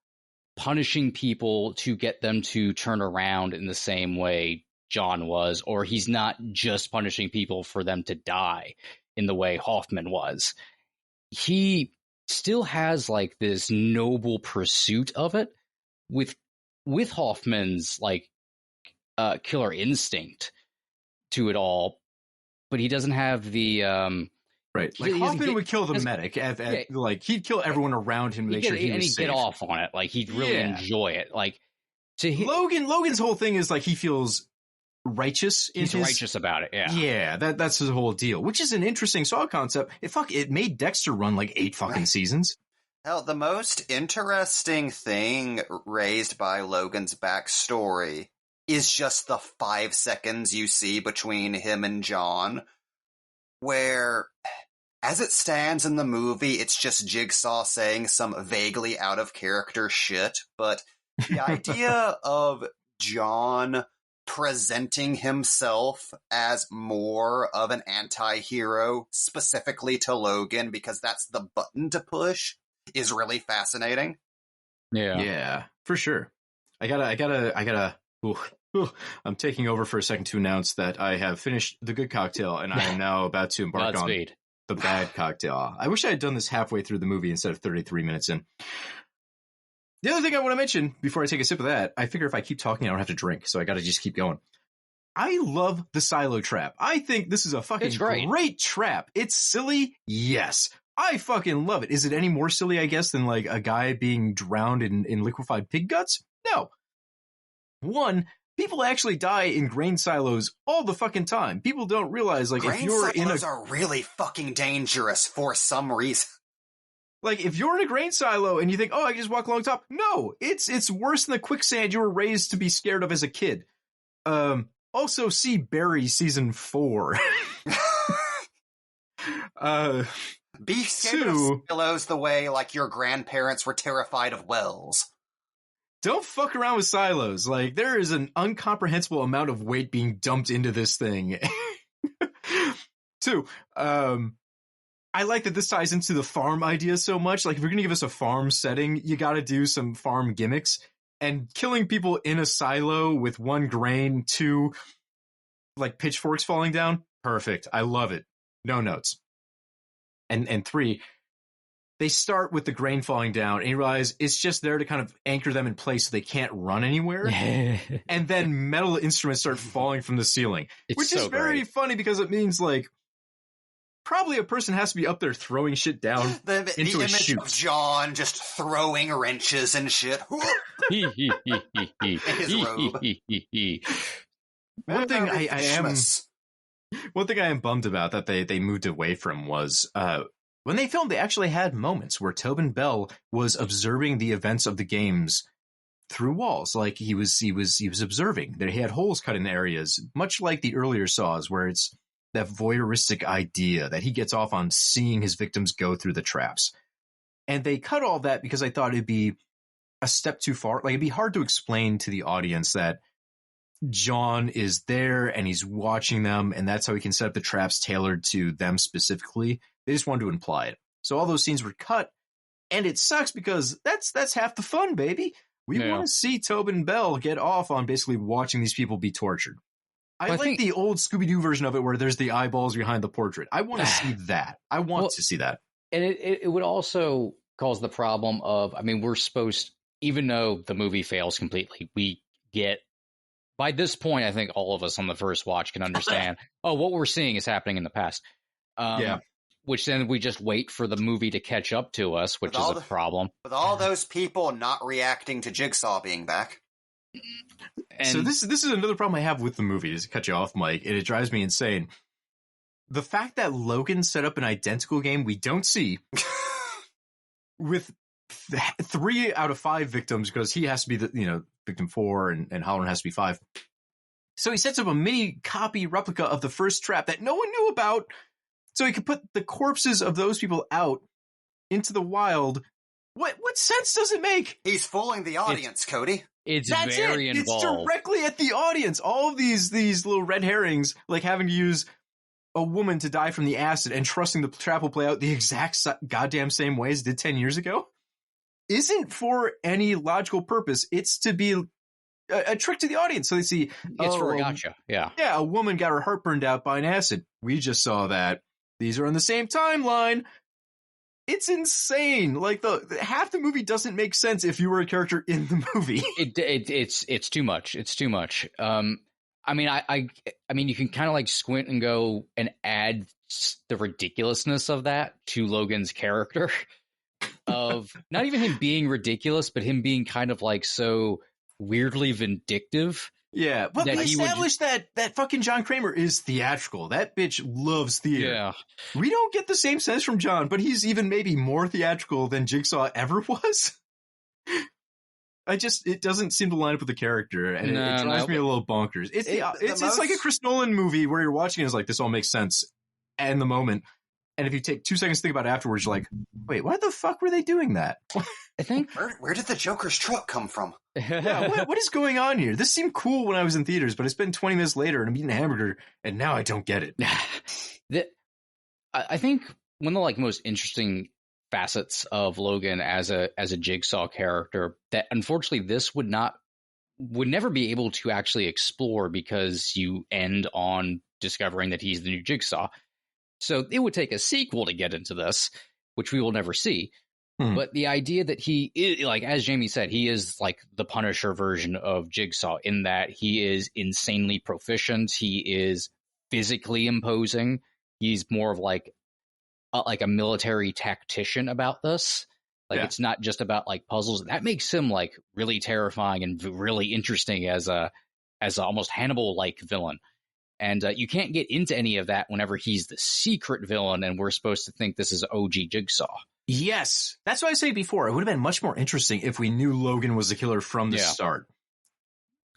punishing people to get them to turn around in the same way John was, or he's not just punishing people for them to die in the way Hoffman was. He still has like this noble pursuit of it with Hoffman's like killer instinct to it all, but he doesn't have the right. Like Hoffman would kill the medic, like he'd kill everyone around him to make sure he was safe. He'd get off on it, like he'd really enjoy it. Like Logan's whole thing is like he feels righteous. He's righteous about it. Yeah, that's his whole deal, which is an interesting Saw concept. It made Dexter run like 8 fucking seasons. Hell, the most interesting thing raised by Logan's backstory is just the 5 seconds you see between him and John, where, as it stands in the movie, it's just Jigsaw saying some vaguely out of character shit, but the idea of John presenting himself as more of an anti-hero specifically to Logan because that's the button to push is really fascinating. Yeah, for sure. I gotta I'm taking over for a second to announce that I have finished the good cocktail and I am now about to embark on the bad cocktail. I wish I had done this halfway through the movie instead of 33 minutes in. The other thing I want to mention before I take a sip of that, I figure if I keep talking, I don't have to drink, so I got to just keep going. I love the silo trap. I think this is a fucking great trap. It's silly, yes. I fucking love it. Is it any more silly, I guess, than like a guy being drowned in liquefied pig guts? No. One, people actually die in grain silos all the fucking time. People don't realize, like, grain if you're in a... silos are really fucking dangerous for some reason. Like, if you're in a grain silo and you think, oh, I can just walk along top. No, it's worse than the quicksand you were raised to be scared of as a kid. Also, see Barry season 4. Be scared of silos the way, like, your grandparents were terrified of wells. Don't fuck around with silos. Like, there is an incomprehensible amount of weight being dumped into this thing. 2, I like that this ties into the farm idea so much. Like, if you're going to give us a farm setting, you got to do some farm gimmicks. And killing people in a silo with 1 grain, 2, like, pitchforks falling down, perfect. I love it. No notes. And 3, they start with the grain falling down and you realize it's just there to kind of anchor them in place so they can't run anywhere. And then metal instruments start falling from the ceiling, which is very funny because it means, like, probably a person has to be up there throwing shit down into a chute. Of John just throwing wrenches and shit. In his robe. One thing I am bummed about that they moved away from was when they filmed, they actually had moments where Tobin Bell was observing the events of the games through walls. Like, he was observing that he had holes cut in areas, much like the earlier Saws, where it's that voyeuristic idea that he gets off on seeing his victims go through the traps. And they cut all that because I thought it'd be a step too far. Like, it'd be hard to explain to the audience that John is there and he's watching them, and that's how he can set up the traps tailored to them specifically. They just wanted to imply it. So all those scenes were cut, and it sucks because that's half the fun, baby. We want to see Tobin Bell get off on basically watching these people be tortured. I like the old Scooby-Doo version of it where there's the eyeballs behind the portrait. I want to see that. I want to see that. And it would also cause the problem of, I mean, we're supposed, even though the movie fails completely, we get, by this point, I think all of us on the first watch can understand, oh, what we're seeing is happening in the past. Which then we just wait for the movie to catch up to us, which is a problem. With all those people not reacting to Jigsaw being back. And so this is another problem I have with the movie, is to cut you off, Mike, and it drives me insane. The fact that Logan set up an identical game we don't see with 3 out of 5 victims, because he has to be the victim 4 and Halloran has to be 5. So he sets up a mini copy replica of the first trap that no one knew about, so he could put the corpses of those people out into the wild. What sense does it make? He's fooling the audience, Cody. That's very involved. It's directly at the audience. All of these little red herrings, like having to use a woman to die from the acid and trusting the trap will play out the exact goddamn same way as it did 10 years ago, isn't for any logical purpose. It's to be a trick to the audience. So they see, it's for a gotcha. Yeah, a woman got her heart burned out by an acid. We just saw that. These are on the same timeline. It's insane. Like, the half the movie doesn't make sense if you were a character in the movie. It's too much. It's too much. I mean, I mean, you can kind of like squint and go and add the ridiculousness of that to Logan's character, of not even him being ridiculous, but him being kind of like so weirdly vindictive. Yeah, but we established that fucking John Kramer is theatrical. That bitch loves theater. Yeah. We don't get the same sense from John, but he's even maybe more theatrical than Jigsaw ever was. It doesn't seem to line up with the character, and it drives me a little bonkers. It's like a Chris Nolan movie where you're watching it, it's like, this all makes sense in the moment. And if you take 2 seconds to think about it afterwards, you're like, wait, why the fuck were they doing that? I think... Where did the Joker's truck come from? Yeah, what is going on here? This seemed cool when I was in theaters, but it's been 20 minutes later and I'm eating a hamburger, and now I don't get it. I think one of the most interesting facets of Logan as a Jigsaw character that unfortunately this would never be able to actually explore, because you end on discovering that he's the new Jigsaw. So it would take a sequel to get into this, which we will never see. But the idea that he is, like, as Jamie said, he is like the Punisher version of Jigsaw in that he is insanely proficient. He is physically imposing. He's more of like a military tactician about this. Like, it's not just about like puzzles. That makes him like really terrifying and really interesting as a almost Hannibal-like villain. And you can't get into any of that whenever he's the secret villain and we're supposed to think this is OG Jigsaw. Yes. That's what I said before. It would have been much more interesting if we knew Logan was the killer from the start.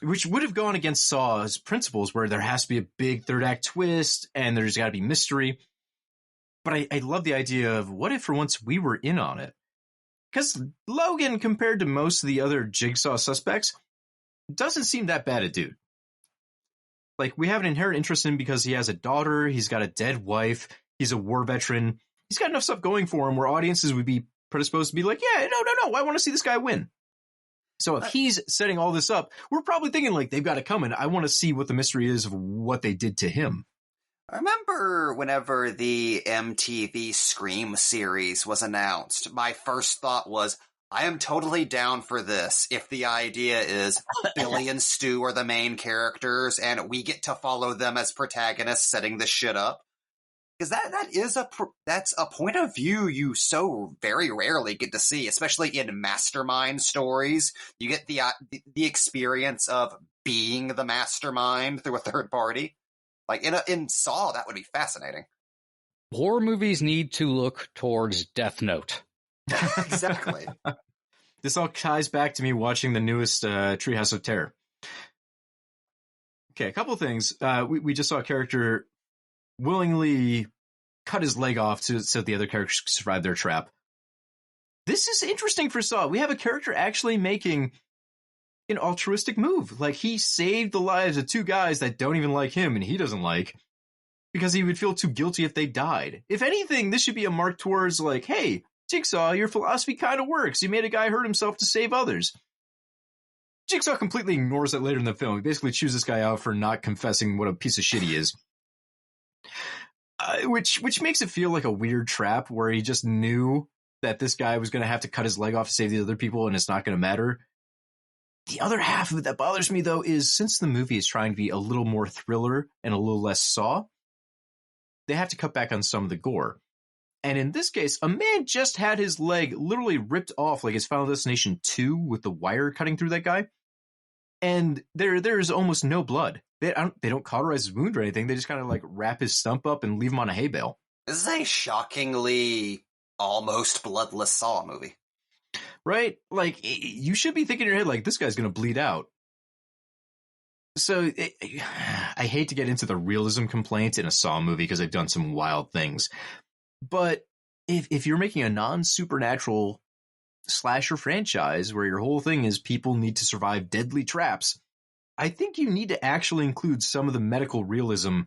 Which would have gone against Saw's principles where there has to be a big third act twist and there's got to be mystery. But I love the idea of what if for once we were in on it? Because Logan, compared to most of the other Jigsaw suspects, doesn't seem that bad a dude. Like, we have an inherent interest in him because he has a daughter, he's got a dead wife, he's a war veteran. He's got enough stuff going for him where audiences would be predisposed to be like, yeah, no, I want to see this guy win. So if he's setting all this up, we're probably thinking like they've got it coming. I want to see what the mystery is of what they did to him. I remember whenever the MTV Scream series was announced, my first thought was, I am totally down for this if the idea is Billy and Stu are the main characters and we get to follow them as protagonists setting this shit up. Because that's a point of view you so very rarely get to see, especially in mastermind stories. You get the experience of being the mastermind through a third party. Like in Saw, that would be fascinating. Horror movies need to look towards Death Note. Exactly. This all ties back to me watching the newest Treehouse of Terror. Okay, a couple of things. We just saw a character willingly cut his leg off so the other characters could survive their trap. This is interesting for Saw. We have a character actually making an altruistic move. Like, he saved the lives of two guys that don't even like him and he doesn't like, because he would feel too guilty if they died. If anything, this should be a mark towards like, hey, Jigsaw, your philosophy kind of works. You made a guy hurt himself to save others. Jigsaw completely ignores that later in the film. He basically chews this guy out for not confessing what a piece of shit he is. Which makes it feel like a weird trap where he just knew that this guy was going to have to cut his leg off to save the other people and it's not going to matter. The other half of it that bothers me, though, is since the movie is trying to be a little more thriller and a little less Saw, they have to cut back on some of the gore. And in this case, a man just had his leg literally ripped off like his Final Destination 2 with the wire cutting through that guy. And there's almost no blood. They don't cauterize his wound or anything. They just kind of like wrap his stump up and leave him on a hay bale. This is a shockingly almost bloodless Saw movie. Right? Like, you should be thinking in your head, like, this guy's going to bleed out. So, I hate to get into the realism complaint in a Saw movie because they've done some wild things. But if you're making a non-supernatural slasher franchise where your whole thing is people need to survive deadly traps, I think you need to actually include some of the medical realism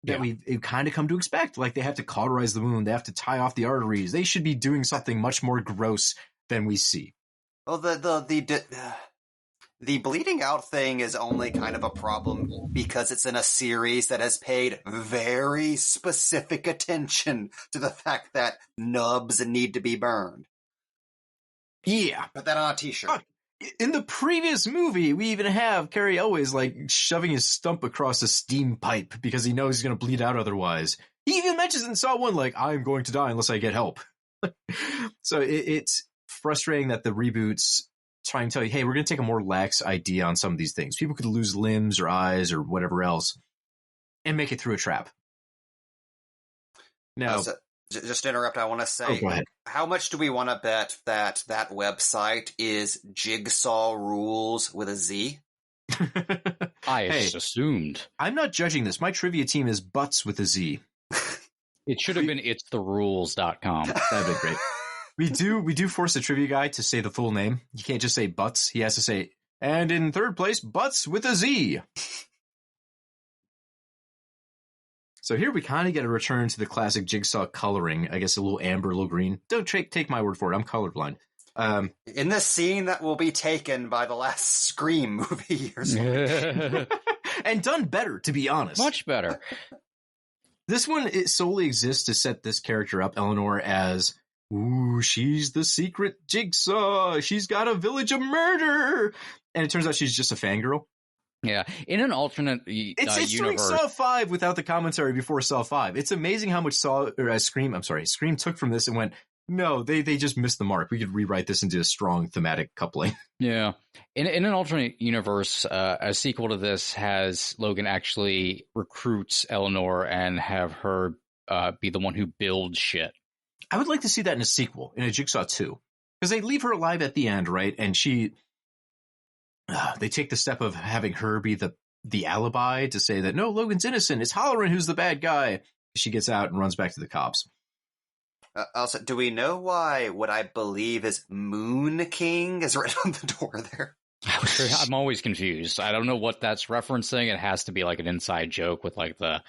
that we've kind of come to expect. Like, they have to cauterize the wound, they have to tie off the arteries. They should be doing something much more gross than we see. Well, the bleeding out thing is only kind of a problem because it's in a series that has paid very specific attention to the fact that nubs need to be burned. Yeah. Put that on a t-shirt. In the previous movie, we even have Cary Elwes like shoving his stump across a steam pipe because he knows he's going to bleed out otherwise. He even mentions in Saw 1, like, I'm going to die unless I get help. So it's frustrating that the reboots try and tell you, hey, we're going to take a more lax idea on some of these things. People could lose limbs or eyes or whatever else and make it through a trap. Now, just to interrupt, I want to say, go ahead. How much do we want to bet that website is Jigsaw Rules with a Z? I assumed. I'm not judging this. My trivia team is Butts with a Z. It should have been itstherules.com. That'd be great. We do force the trivia guy to say the full name. He can't just say Butts. He has to say, and in third place, Butts with a Z. So here we kind of get a return to the classic Jigsaw coloring. I guess a little amber, a little green. Don't take my word for it. I'm colorblind. In this scene that will be taken by the last Scream movie years ago. And done better, to be honest. Much better. This one, it solely exists to set this character up, Eleanor, as ooh, she's the secret Jigsaw. She's got a village of murder. And it turns out she's just a fangirl. Yeah, in an alternate it's universe, doing Saw 5 without the commentary before Saw 5. It's amazing how much Scream took from this and went, no, they just missed the mark. We could rewrite this into a strong thematic coupling. Yeah, in an alternate universe, a sequel to this has Logan actually recruits Eleanor and have her be the one who builds shit. I would like to see that in a sequel, in a Jigsaw 2, because they leave her alive at the end, right? And they take the step of having her be the alibi to say that, no, Logan's innocent. It's Halloran who's the bad guy. She gets out and runs back to the cops. Also, do we know why what I believe is Moon King is written on the door there? I'm always confused. I don't know what that's referencing. It has to be like an inside joke with like the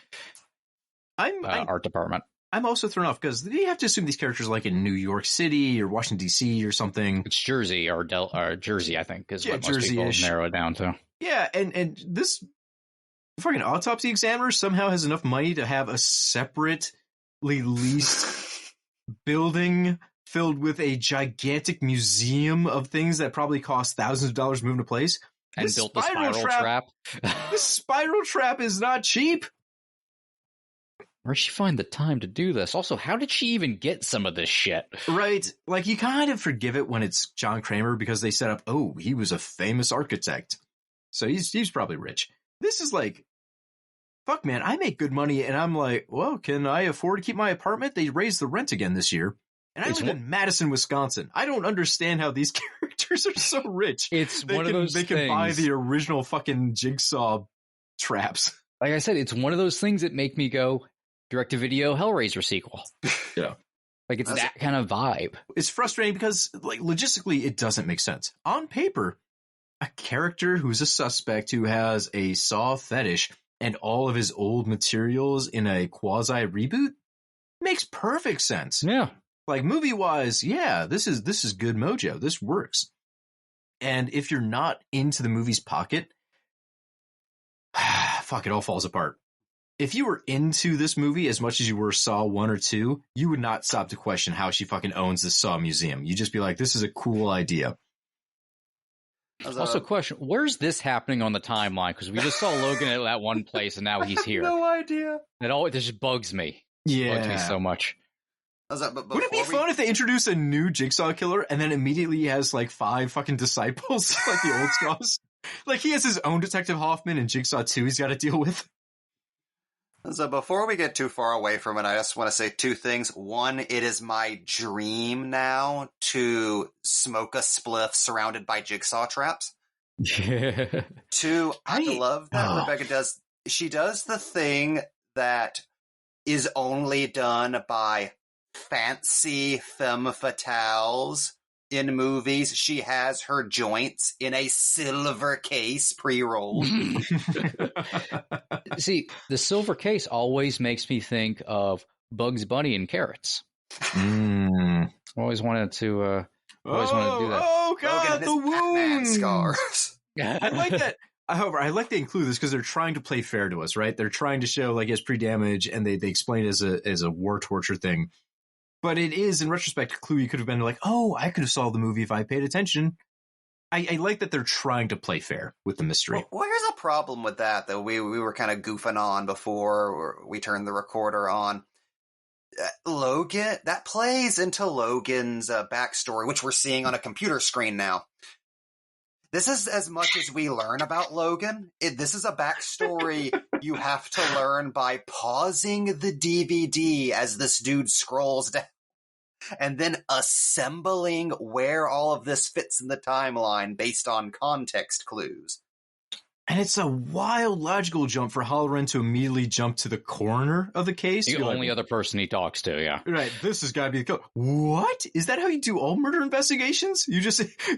art department. I'm also thrown off because you have to assume these characters are like in New York City or Washington, D.C. or something. It's Jersey or Jersey, I think, is what most people narrow it down to. Yeah, and this fucking autopsy examiner somehow has enough money to have a separately leased building filled with a gigantic museum of things that probably cost thousands of dollars moving to place. And this built the spiral trap. This spiral trap is not cheap. Where'd she find the time to do this? Also, how did she even get some of this shit? Right. Like, you kind of forgive it when it's John Kramer because they set up, oh, he was a famous architect. So he's probably rich. This is like, fuck, man, I make good money, and I'm like, well, can I afford to keep my apartment? They raised the rent again this year. And I live in Madison, Wisconsin. I don't understand how these characters are so rich. They can buy the original fucking Jigsaw traps. Like I said, it's one of those things that make me go, direct-to-video Hellraiser sequel. Yeah. Like, it's that kind of vibe. It's frustrating because, like, logistically, it doesn't make sense. On paper, a character who's a suspect who has a Saw fetish and all of his old materials in a quasi-reboot makes perfect sense. Yeah. Like, movie-wise, yeah, this is good mojo. This works. And if you're not into the movie's pocket, fuck, it all falls apart. If you were into this movie as much as you were Saw 1 or 2, you would not stop to question how she fucking owns the Saw museum. You'd just be like, this is a cool idea. Also, question, where's this happening on the timeline? Because we just saw Logan at that one place and now he's here. No idea. It just bugs me. Yeah. Bugs me so much. Would it be fun if they introduce a new Jigsaw killer and then immediately he has like 5 fucking disciples like the old Saws? Like he has his own Detective Hoffman and Jigsaw 2 he's got to deal with. So before we get too far away from it, I just want to say 2 things. One, it is my dream now to smoke a spliff surrounded by Jigsaw traps. 2, I love that Rebecca does. She does the thing that is only done by fancy femme fatales in movies. She has her joints in a silver case pre-rolled. See, the silver case always makes me think of Bugs Bunny and carrots. Always wanted to do that. Oh god, the wounds! Scars. I like that. However, I like to include this because they're trying to play fair to us, right? They're trying to show like he has pre-damage, and they explain it as a war torture thing. But it is, in retrospect, a clue you could have been like, oh, I could have solved the movie if I paid attention. I like that they're trying to play fair with the mystery. Well, here's a problem with that, though. We were kind of goofing on before we turned the recorder on. Logan, that plays into Logan's backstory, which we're seeing on a computer screen now. This is as much as we learn about Logan. This is a backstory you have to learn by pausing the DVD as this dude scrolls down and then assembling where all of this fits in the timeline based on context clues. And it's a wild logical jump for Halloran to immediately jump to the coroner of the case. The only other person he talks to, yeah. Right, this has got to be the killer. What? Is that how you do all murder investigations? You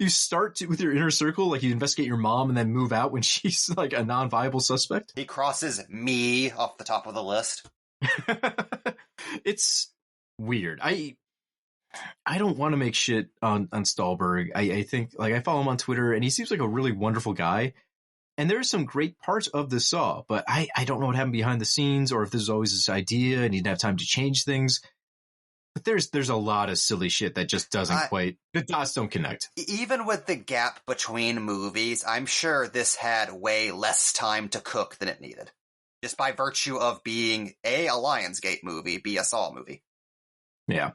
start with your inner circle, like you investigate your mom and then move out when she's like a non-viable suspect? He crosses me off the top of the list. It's weird. I don't want to make shit on Stahlberg. I think, like, I follow him on Twitter and he seems like a really wonderful guy. And there are some great parts of the Saw, but I don't know what happened behind the scenes or if this was always this idea and he didn't have time to change things. But there's a lot of silly shit that just doesn't quite, the dots don't connect. Even with the gap between movies, I'm sure this had way less time to cook than it needed. Just by virtue of being a Lionsgate movie, B, a Saw movie. Yeah.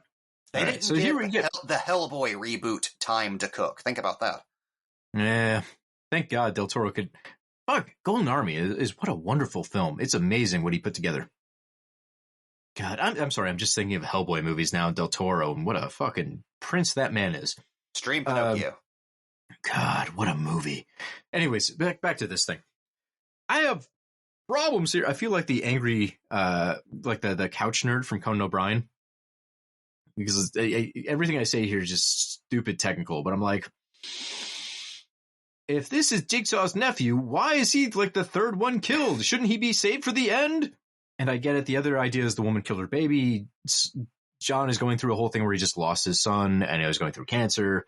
They didn't give the Hellboy reboot time to cook. Think about that. Yeah. Thank God Del Toro could... Fuck, Golden Army is what a wonderful film. It's amazing what he put together. God, I'm sorry, I'm just thinking of Hellboy movies now, Del Toro, and what a fucking prince that man is. Stream Pinocchio. God, what a movie. Anyways, back to this thing. I have problems here. I feel like the angry, like the couch nerd from Conan O'Brien. Because everything I say here is just stupid technical, but I'm like, if this is Jigsaw's nephew, why is he like the third one killed? Shouldn't he be saved for the end? And I get it. The other idea is the woman killed her baby. John is going through a whole thing where he just lost his son and he was going through cancer.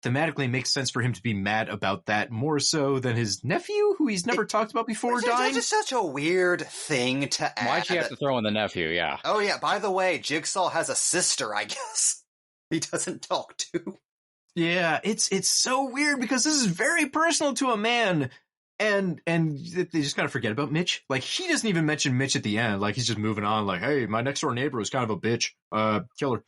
Thematically, it makes sense for him to be mad about that more so than his nephew, who he's never talked about before, dying. It's just such a weird thing to add. Why'd you have to throw in the nephew? Yeah. Oh, yeah. By the way, Jigsaw has a sister, I guess. He doesn't talk to. Yeah, it's so weird because this is very personal to a man. And they just kind of forget about Mitch. Like, he doesn't even mention Mitch at the end. Like, he's just moving on. Like, hey, my next door neighbor was kind of a bitch. Killer.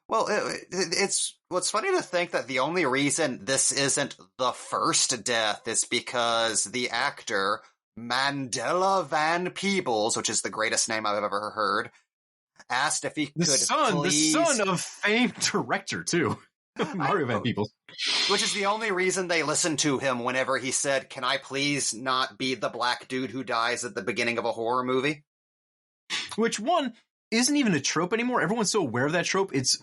Well, it's what's funny to think that the only reason this isn't the first death is because the actor Mandela Van Peebles, which is the greatest name I've ever heard, asked if he could please... The son of famed director, too. Mario Van Peebles. Which is the only reason they listened to him whenever he said, can I please not be the black dude who dies at the beginning of a horror movie? Which one isn't even a trope anymore. Everyone's so aware of that trope. It's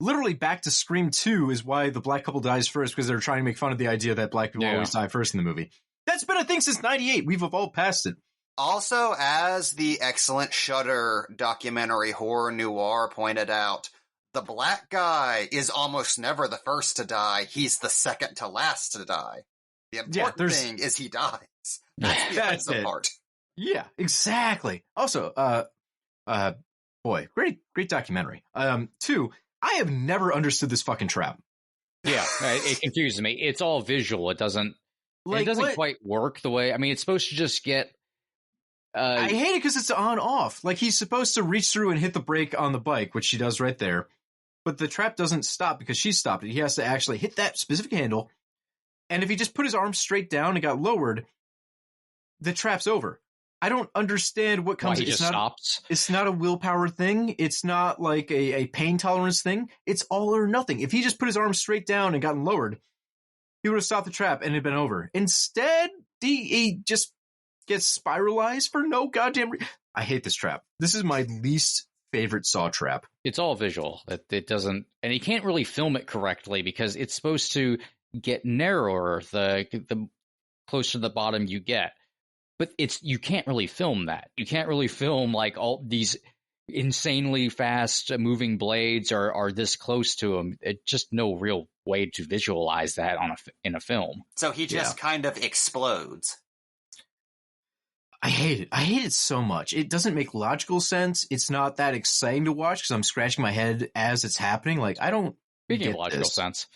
literally back to Scream 2 is why the black couple dies first, because they're trying to make fun of the idea that black people always die first in the movie. That's been a thing since 98. We've evolved past it. Also, as the excellent Shudder documentary Horror Noir pointed out, the black guy is almost never the first to die. He's the second to last to die. The important thing is he dies. That's the offensive part. Yeah, exactly. Also, boy, great documentary. 2, I have never understood this fucking trap. Yeah, it confuses me. It's all visual. It doesn't quite work the way. I mean, it's supposed to just get. I hate it because it's on off. Like, he's supposed to reach through and hit the brake on the bike, which she does right there. But the trap doesn't stop because she stopped it. He has to actually hit that specific handle. And if he just put his arm straight down and got lowered, the trap's over. I don't understand what comes. Why he just stops. It's not a willpower thing. It's not like a pain tolerance thing. It's all or nothing. If he just put his arm straight down and gotten lowered, he would have stopped the trap and it had been over. Instead, he just gets spiralized for no goddamn reason. I hate this trap. This is my least favorite Saw trap. It's all visual. It doesn't, and you can't really film it correctly because it's supposed to get narrower the closer to the bottom you get. But you can't really film that. You can't really film like all these insanely fast moving blades are this close to them. It's just no real way to visualize that in a film. So he just kind of explodes. I hate it. I hate it so much. It doesn't make logical sense. It's not that exciting to watch because I'm scratching my head as it's happening. Like, I don't Speaking of logical sense.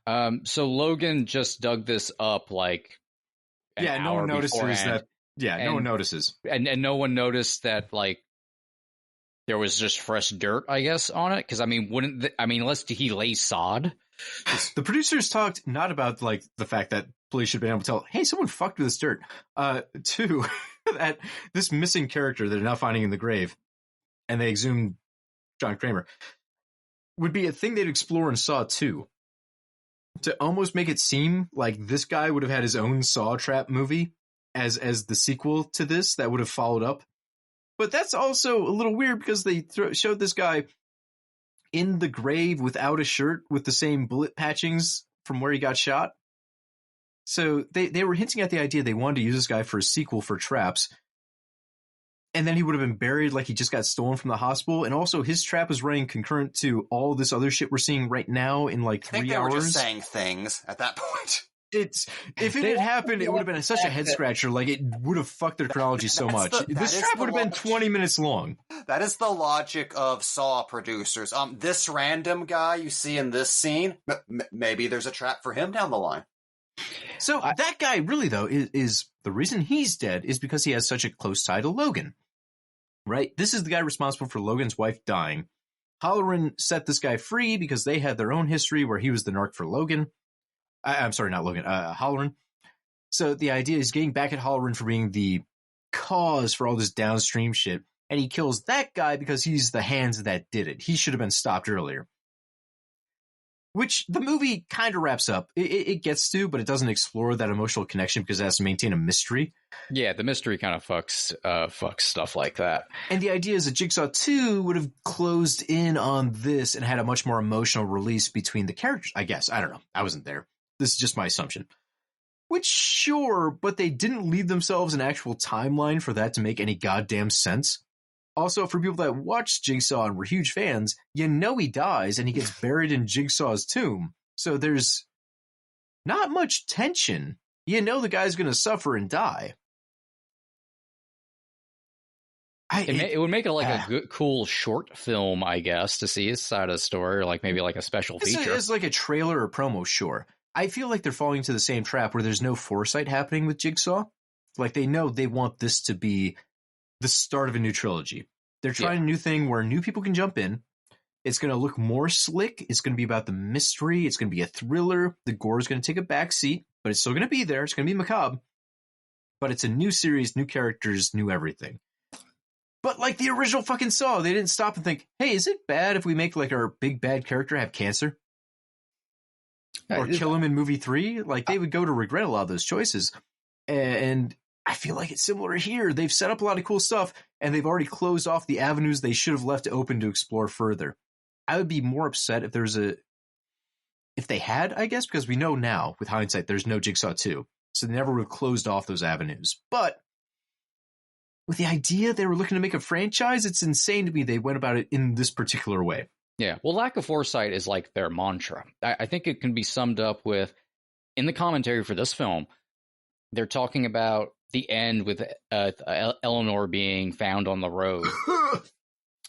So Logan just dug this up like an hour no one notices beforehand. that. Yeah, no one notices. And no one noticed that, like, there was just fresh dirt, I guess, on it. Because, I mean, unless he lays sod. The producers talked not about, like, the fact that police should have been able to tell, hey, someone fucked with this dirt. 2, that this missing character that they're now finding in the grave, and they exhumed John Kramer, would be a thing they'd explore in Saw 2. To almost make it seem like this guy would have had his own Saw Trap movie as the sequel to this that would have followed up. But that's also a little weird because they showed this guy in the grave without a shirt with the same bullet patchings from where he got shot. So they were hinting at the idea they wanted to use this guy for a sequel for Traps. And then he would have been buried like he just got stolen from the hospital. And also his trap is running concurrent to all this other shit we're seeing right now in like 3 hours. I think they were just saying things at that point. if it had happened, it would have been such a head scratcher. Like, it would have fucked their chronology so much. This trap would have been 20 minutes long. That is the logic of Saw producers. This random guy you see in this scene, maybe there's a trap for him down the line. So that guy really, though, is the reason he's dead is because he has such a close tie to Logan. Right? This is the guy responsible for Logan's wife dying. Halloran set this guy free because they had their own history where he was the narc for Logan. I'm sorry, not Logan, Halloran. So the idea is getting back at Halloran for being the cause for all this downstream shit. And he kills that guy because he's the hands that did it. He should have been stopped earlier. Which the movie kind of wraps up. It gets to, but it doesn't explore that emotional connection because it has to maintain a mystery. Yeah, the mystery kind of fucks stuff like that. And the idea is that Jigsaw 2 would have closed in on this and had a much more emotional release between the characters, I guess. I don't know. I wasn't there. This is just my assumption. Which, sure, but they didn't leave themselves an actual timeline for that to make any goddamn sense. Also, for people that watched Jigsaw and were huge fans, you know he dies and he gets buried in Jigsaw's tomb. So there's not much tension. You know the guy's going to suffer and die. It would make it like a good, cool short film, I guess, to see his side of the story, or like maybe like a special feature. It's like a trailer or promo, sure. I feel like they're falling into the same trap where there's no foresight happening with Jigsaw. Like, they know they want this to be the start of a new trilogy. They're trying a new thing where new people can jump in. It's going to look more slick. It's going to be about the mystery. It's going to be a thriller. The gore is going to take a back seat, but it's still going to be there. It's going to be macabre. But it's a new series, new characters, new everything. But like the original fucking Saw, they didn't stop and think, hey, is it bad if we make like our big bad character have cancer? Or kill him in movie 3? Like, they would go to regret a lot of those choices. And I feel like it's similar here. They've set up a lot of cool stuff, and they've already closed off the avenues they should have left open to explore further. I would be more upset if they had, I guess, because we know now, with hindsight, there's no Jigsaw 2. So they never would have closed off those avenues. But with the idea they were looking to make a franchise, it's insane to me they went about it in this particular way. Yeah, well, lack of foresight is like their mantra. I think it can be summed up with, in the commentary for this film, they're talking about the end with Eleanor being found on the road.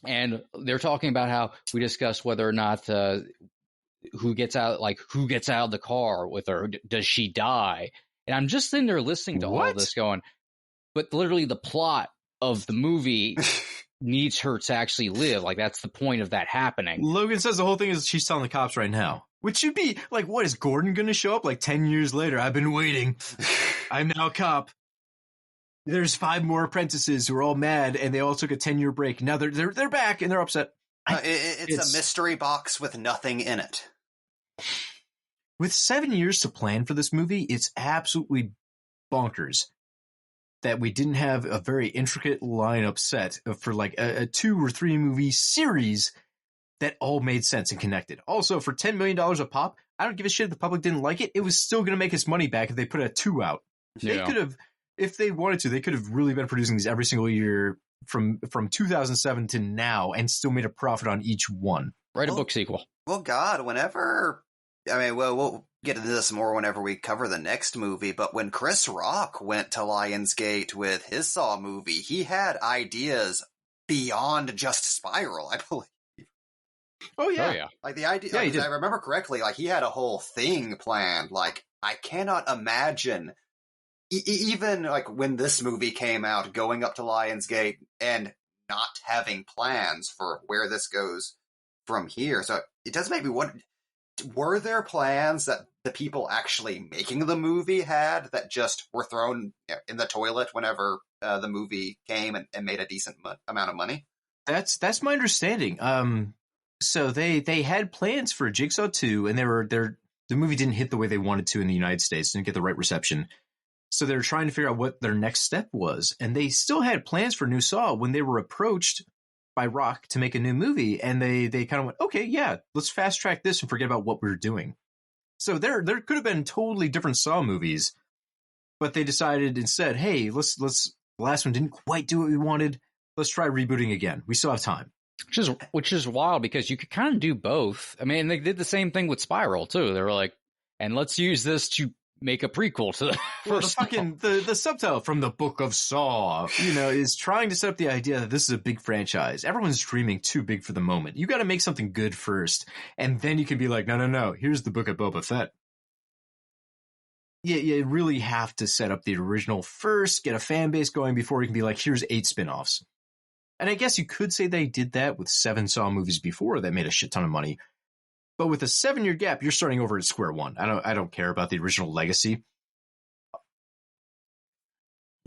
And they're talking about how we discussed whether or not who gets out of the car with her. Does she die? And I'm just sitting there listening to all of this going, but literally the plot of the movie needs her to actually live. Like, that's the point of that happening. Logan says the whole thing is she's telling the cops right now. Which should be, like, what, is Gordon going to show up like 10 years later? I've been waiting. I'm now a cop. There's 5 more apprentices who are all mad, and they all took a 10-year break. Now they're back, and they're upset. It's a mystery box with nothing in it. With 7 years to plan for this movie, it's absolutely bonkers that we didn't have a very intricate lineup set for like a 2 or 3 movie series that all made sense and connected. Also, for $10 million a pop, I don't give a shit if the public didn't like it. It was still going to make its money back if they put a 2 out. Yeah. They could have, if they wanted to, they could have really been producing these every single year from 2007 to now and still made a profit on each one. Write a book sequel. Well, God, whenever... I mean, well, we'll get into this more whenever we cover the next movie, but when Chris Rock went to Lionsgate with his Saw movie, he had ideas beyond just Spiral, I believe. Oh, yeah. Like, the idea, like, if I remember correctly, like, he had a whole thing planned. Like, I cannot imagine, even, like, when this movie came out, going up to Lionsgate and not having plans for where this goes from here. So it does make me wonder, were there plans that the people actually making the movie had that just were thrown in the toilet whenever the movie came and made a decent amount of money? That's my understanding. So they had plans for Jigsaw 2, and the movie didn't hit the way they wanted to in the United States, didn't get the right reception. So they were trying to figure out what their next step was, and they still had plans for New Saw when they were approached by Rock to make a new movie, and they kind of went, okay, yeah, let's fast track this and forget about what we were doing. So there could have been totally different Saw movies, but they decided instead, hey, let's the last one didn't quite do what we wanted. Let's try rebooting again. We still have time. Which is wild because you could kind of do both. I mean, they did the same thing with Spiral too. They were like, and let's use this to make a prequel to the first. The subtitle from the Book of Saw, is trying to set up the idea that this is a big franchise. Everyone's dreaming too big for the moment. You got to make something good first, and then you can be like, no, here's the Book of Boba Fett. You really have to set up the original first, get a fan base going before you can be like, here's 8 spin-offs. And I guess you could say they did that with 7 Saw movies before that made a shit ton of money. But with a 7-year gap, you're starting over at square one. I don't care about the original legacy.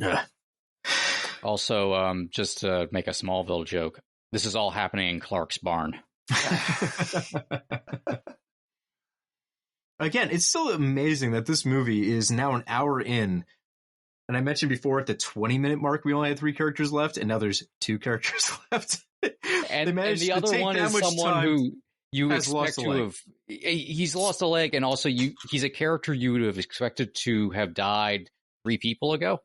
Ugh. Also, just to make a Smallville joke, this is all happening in Clark's barn. Again, it's still amazing that this movie is now an hour in. And I mentioned before at the 20-minute mark, we only had 3 characters left, and now there's 2 characters left. And the other one is someone who you expect to have. He's lost a leg, and also he's a character you would have expected to have died 3 people ago.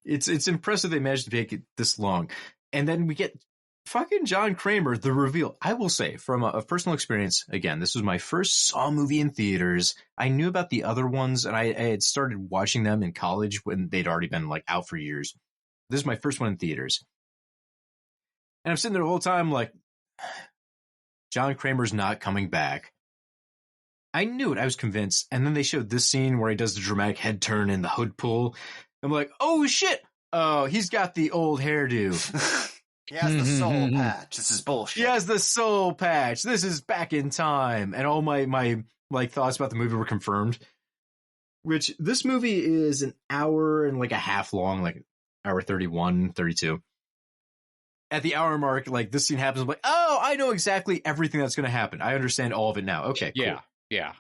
It's impressive they managed to make it this long. And then we get fucking John Kramer, the reveal. I will say, from a personal experience, again, this was my first Saw movie in theaters. I knew about the other ones, and I had started watching them in college when they'd already been like out for years. This is my first one in theaters. And I'm sitting there the whole time like, John Kramer's not coming back. I knew it. I was convinced. And then they showed this scene where he does the dramatic head turn and the hood pull. I'm like, oh shit. Oh, he's got the old hairdo. He has the soul patch. This is bullshit. He has the soul patch. This is back in time. And all my thoughts about the movie were confirmed. Which this movie is an hour and like a half long, like hour 31, 32. At the hour mark, like this scene happens, I'm like, oh, I know exactly everything that's going to happen. I understand all of it now. Okay, cool. Yeah.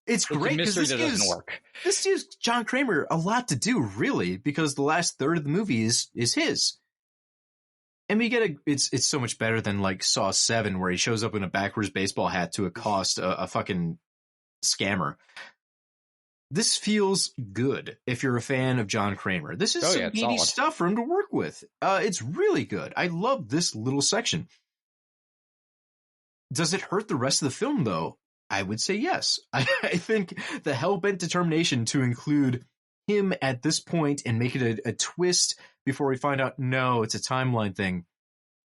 It's great because this gives John Kramer a lot to do, really, because the last third of the movie is his. And we get it's so much better than like Saw 7, where he shows up in a backwards baseball hat to accost a fucking scammer. This feels good if you're a fan of John Kramer. This is some meaty stuff for him to work with. It's really good. I love this little section. Does it hurt the rest of the film, though? I would say yes. I think the hell-bent determination to include him at this point and make it a twist before we find out, no, it's a timeline thing.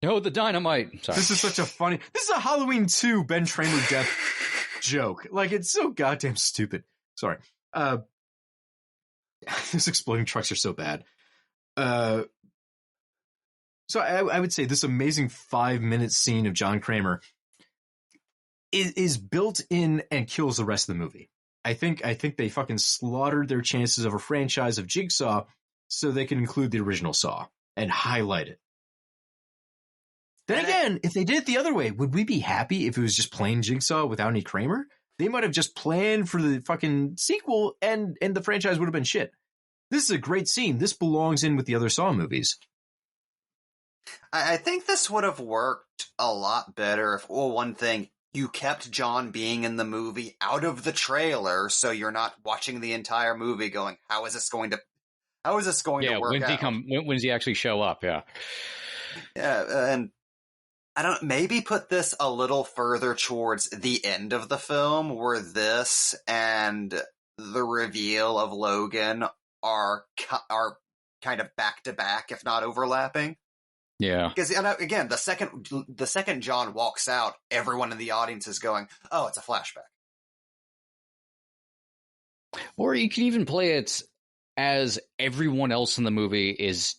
No, the dynamite. Sorry. This is such a funny... This is a Halloween 2 Ben Tramer death joke. Like, it's so goddamn stupid. Sorry. These exploding trucks are so bad. So I would say this amazing 5-minute scene of John Kramer is built in and kills the rest of the movie. I think they fucking slaughtered their chances of a franchise of Jigsaw so they can include the original Saw and highlight it. Then again, if they did it the other way, would we be happy if it was just plain Jigsaw without any Kramer? They might have just planned for the fucking sequel and the franchise would have been shit. This is a great scene. This belongs in with the other Saw movies. I think this would have worked a lot better if, one thing, you kept John being in the movie out of the trailer, so you're not watching the entire movie going, how is this going to work out? When does he actually show up? Yeah. Yeah, and I don't maybe put this a little further towards the end of the film, where this and the reveal of Logan are kind of back to back, if not overlapping. Yeah, because again, the second John walks out, everyone in the audience is going, "Oh, it's a flashback." Or you can even play it as everyone else in the movie is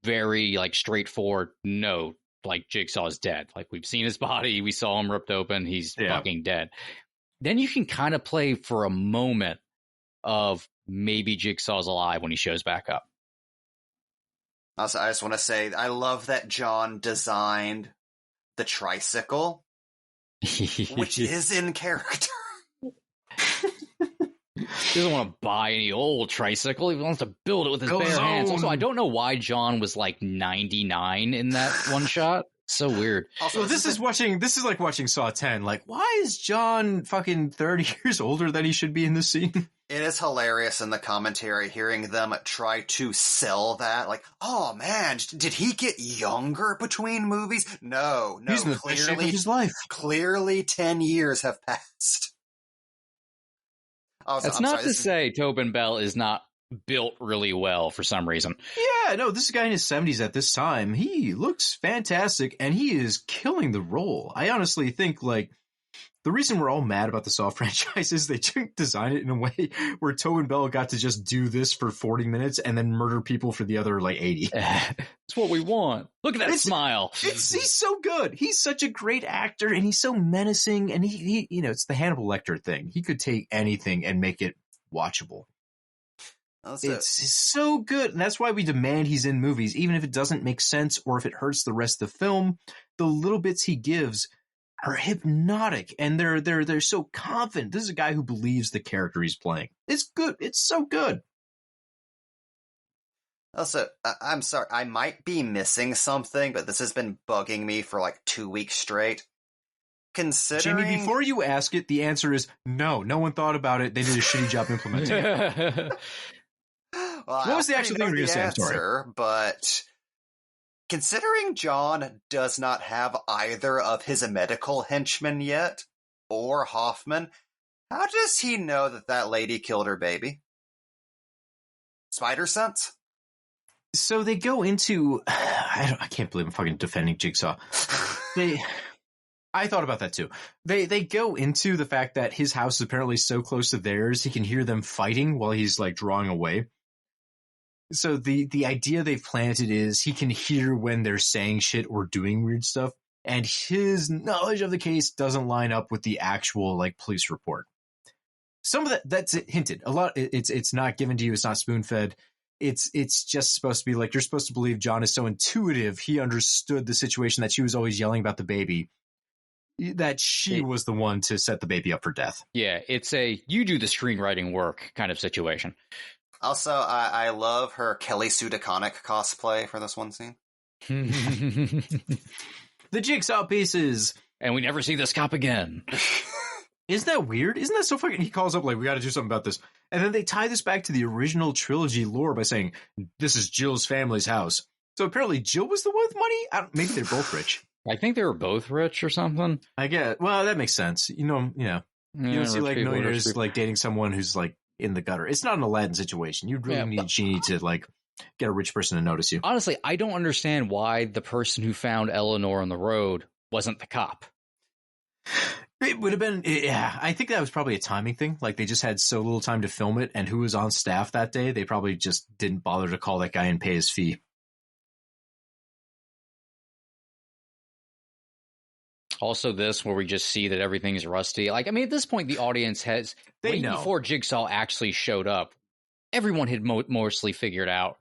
very like straightforward. No, like Jigsaw is dead. Like we've seen his body, we saw him ripped open. He's fucking dead. Then you can kind of play for a moment of maybe Jigsaw's alive when he shows back up. Also, I just want to say, I love that John designed the tricycle, which is in character. He doesn't want to buy any old tricycle. He wants to build it with his bare hands. Also, I don't know why John was like 99 in that one shot. So weird. Also, this is like watching Saw 10. Like, why is John fucking 30 years older than he should be in this scene? It is hilarious in the commentary hearing them try to sell that. Like, oh man, did he get younger between movies? No, he's in the best shape of his life. Clearly 10 years have passed. That's not to say Tobin Bell is not built really well for some reason. Yeah, no, this guy in his 70s at this time, he looks fantastic, and he is killing the role. I honestly think, like, the reason we're all mad about the Saw franchise is they didn't design it in a way where Tobin Bell got to just do this for 40 minutes and then murder people for the other, like, 80. It's what we want. Look at that smile. He's so good. He's such a great actor, and he's so menacing, and he you know, it's the Hannibal Lecter thing. He could take anything and make it watchable. It's so good, and that's why we demand he's in movies, even if it doesn't make sense or if it hurts the rest of the film. The little bits he gives are hypnotic, and they're so confident. This is a guy who believes the character he's playing. It's good. It's so good. Also, I'm sorry, I might be missing something, but this has been bugging me for like 2 weeks straight. Considering... Jamie, before you ask it, the answer is no. No one thought about it. They did a shitty job implementing it. Well, what was the actual thing we were going to say? Sorry. But considering John does not have either of his medical henchmen yet, or Hoffman, how does he know that lady killed her baby? Spider sense? So they go into... I can't believe I'm fucking defending Jigsaw. I thought about that too. They go into the fact that his house is apparently so close to theirs, he can hear them fighting while he's like drawing away. So the idea they've planted is he can hear when they're saying shit or doing weird stuff, and his knowledge of the case doesn't line up with the actual like police report. Some of that's hinted. A lot it's not given to you, it's not spoon-fed. It's just supposed to be like, you're supposed to believe John is so intuitive, he understood the situation that she was always yelling about the baby, that she was the one to set the baby up for death. Yeah, it's a you do the screenwriting work kind of situation. Also, I love her Kelly Sue DeConnick cosplay for this one scene. The Jigsaw pieces. And we never see this cop again. Isn't that weird? Isn't that so fucking... He calls up like, we got to do something about this. And then they tie this back to the original trilogy lore by saying, this is Jill's family's house. So apparently Jill was the one with money? Maybe they're both rich. I think they were both rich or something. I get. Well, that makes sense. You know, yeah. You don't see like millionaires like dating someone who's like in the gutter. It's not an Aladdin situation. You'd really need a genie to like get a rich person to notice you. Honestly, I don't understand why the person who found Eleanor on the road wasn't the cop. It would have been, yeah, I think that was probably a timing thing. Like they just had so little time to film it, and who was on staff that day, they probably just didn't bother to call that guy and pay his fee. Also this, where we just see that everything's rusty. Like, I mean, at this point, the audience has... They know. Before Jigsaw actually showed up, everyone had mostly figured out,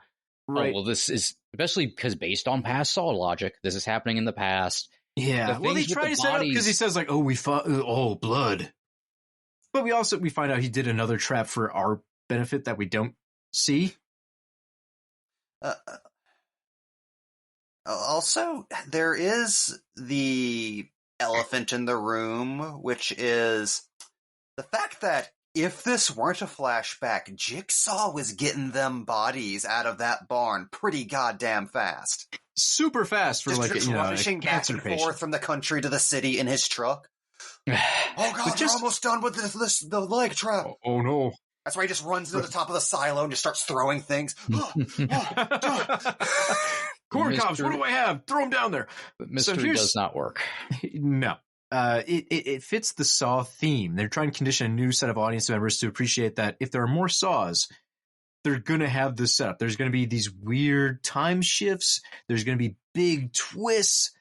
right. Oh, well, this is... Especially because based on past Saw logic, this is happening in the past. Yeah, well, they try to set up because he says, like, oh, we fought... Oh, blood. But we find out he did another trap for our benefit that we don't see. Also, there is the elephant in the room, which is the fact that if this weren't a flashback, Jigsaw was getting them bodies out of that barn pretty goddamn fast. Super fast for just, like a rushing cancer back and patient. forth from the country to the city in his truck. Oh god, we're almost done with the leg trap. Oh no. That's why he just runs to the top of the silo and just starts throwing things. Corn cobs, what do I have? Throw them down there. But mystery does not work. No. It fits the Saw theme. They're trying to condition a new set of audience members to appreciate that if there are more Saws, they're going to have this setup. There's going to be these weird time shifts. There's going to be big twists.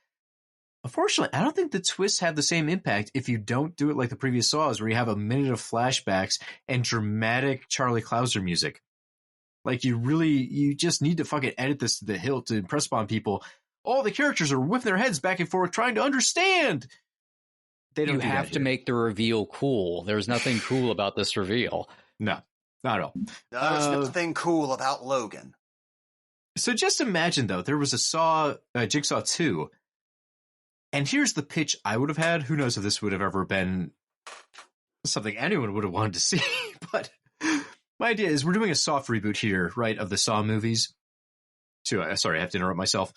Unfortunately, I don't think the twists have the same impact if you don't do it like the previous Saws, where you have a minute of flashbacks and dramatic Charlie Clouser music. Like, you just need to fucking edit this to the hilt to impress upon people. All the characters are whipping their heads back and forth trying to understand. They don't. You have to make the reveal cool. There's nothing cool about this reveal. No, not at all. There's nothing cool about Logan. So just imagine, though, there was a Jigsaw 2. And here's the pitch I would have had. Who knows if this would have ever been something anyone would have wanted to see. But my idea is we're doing a soft reboot here, right, of the Saw movies. Sorry, I have to interrupt myself.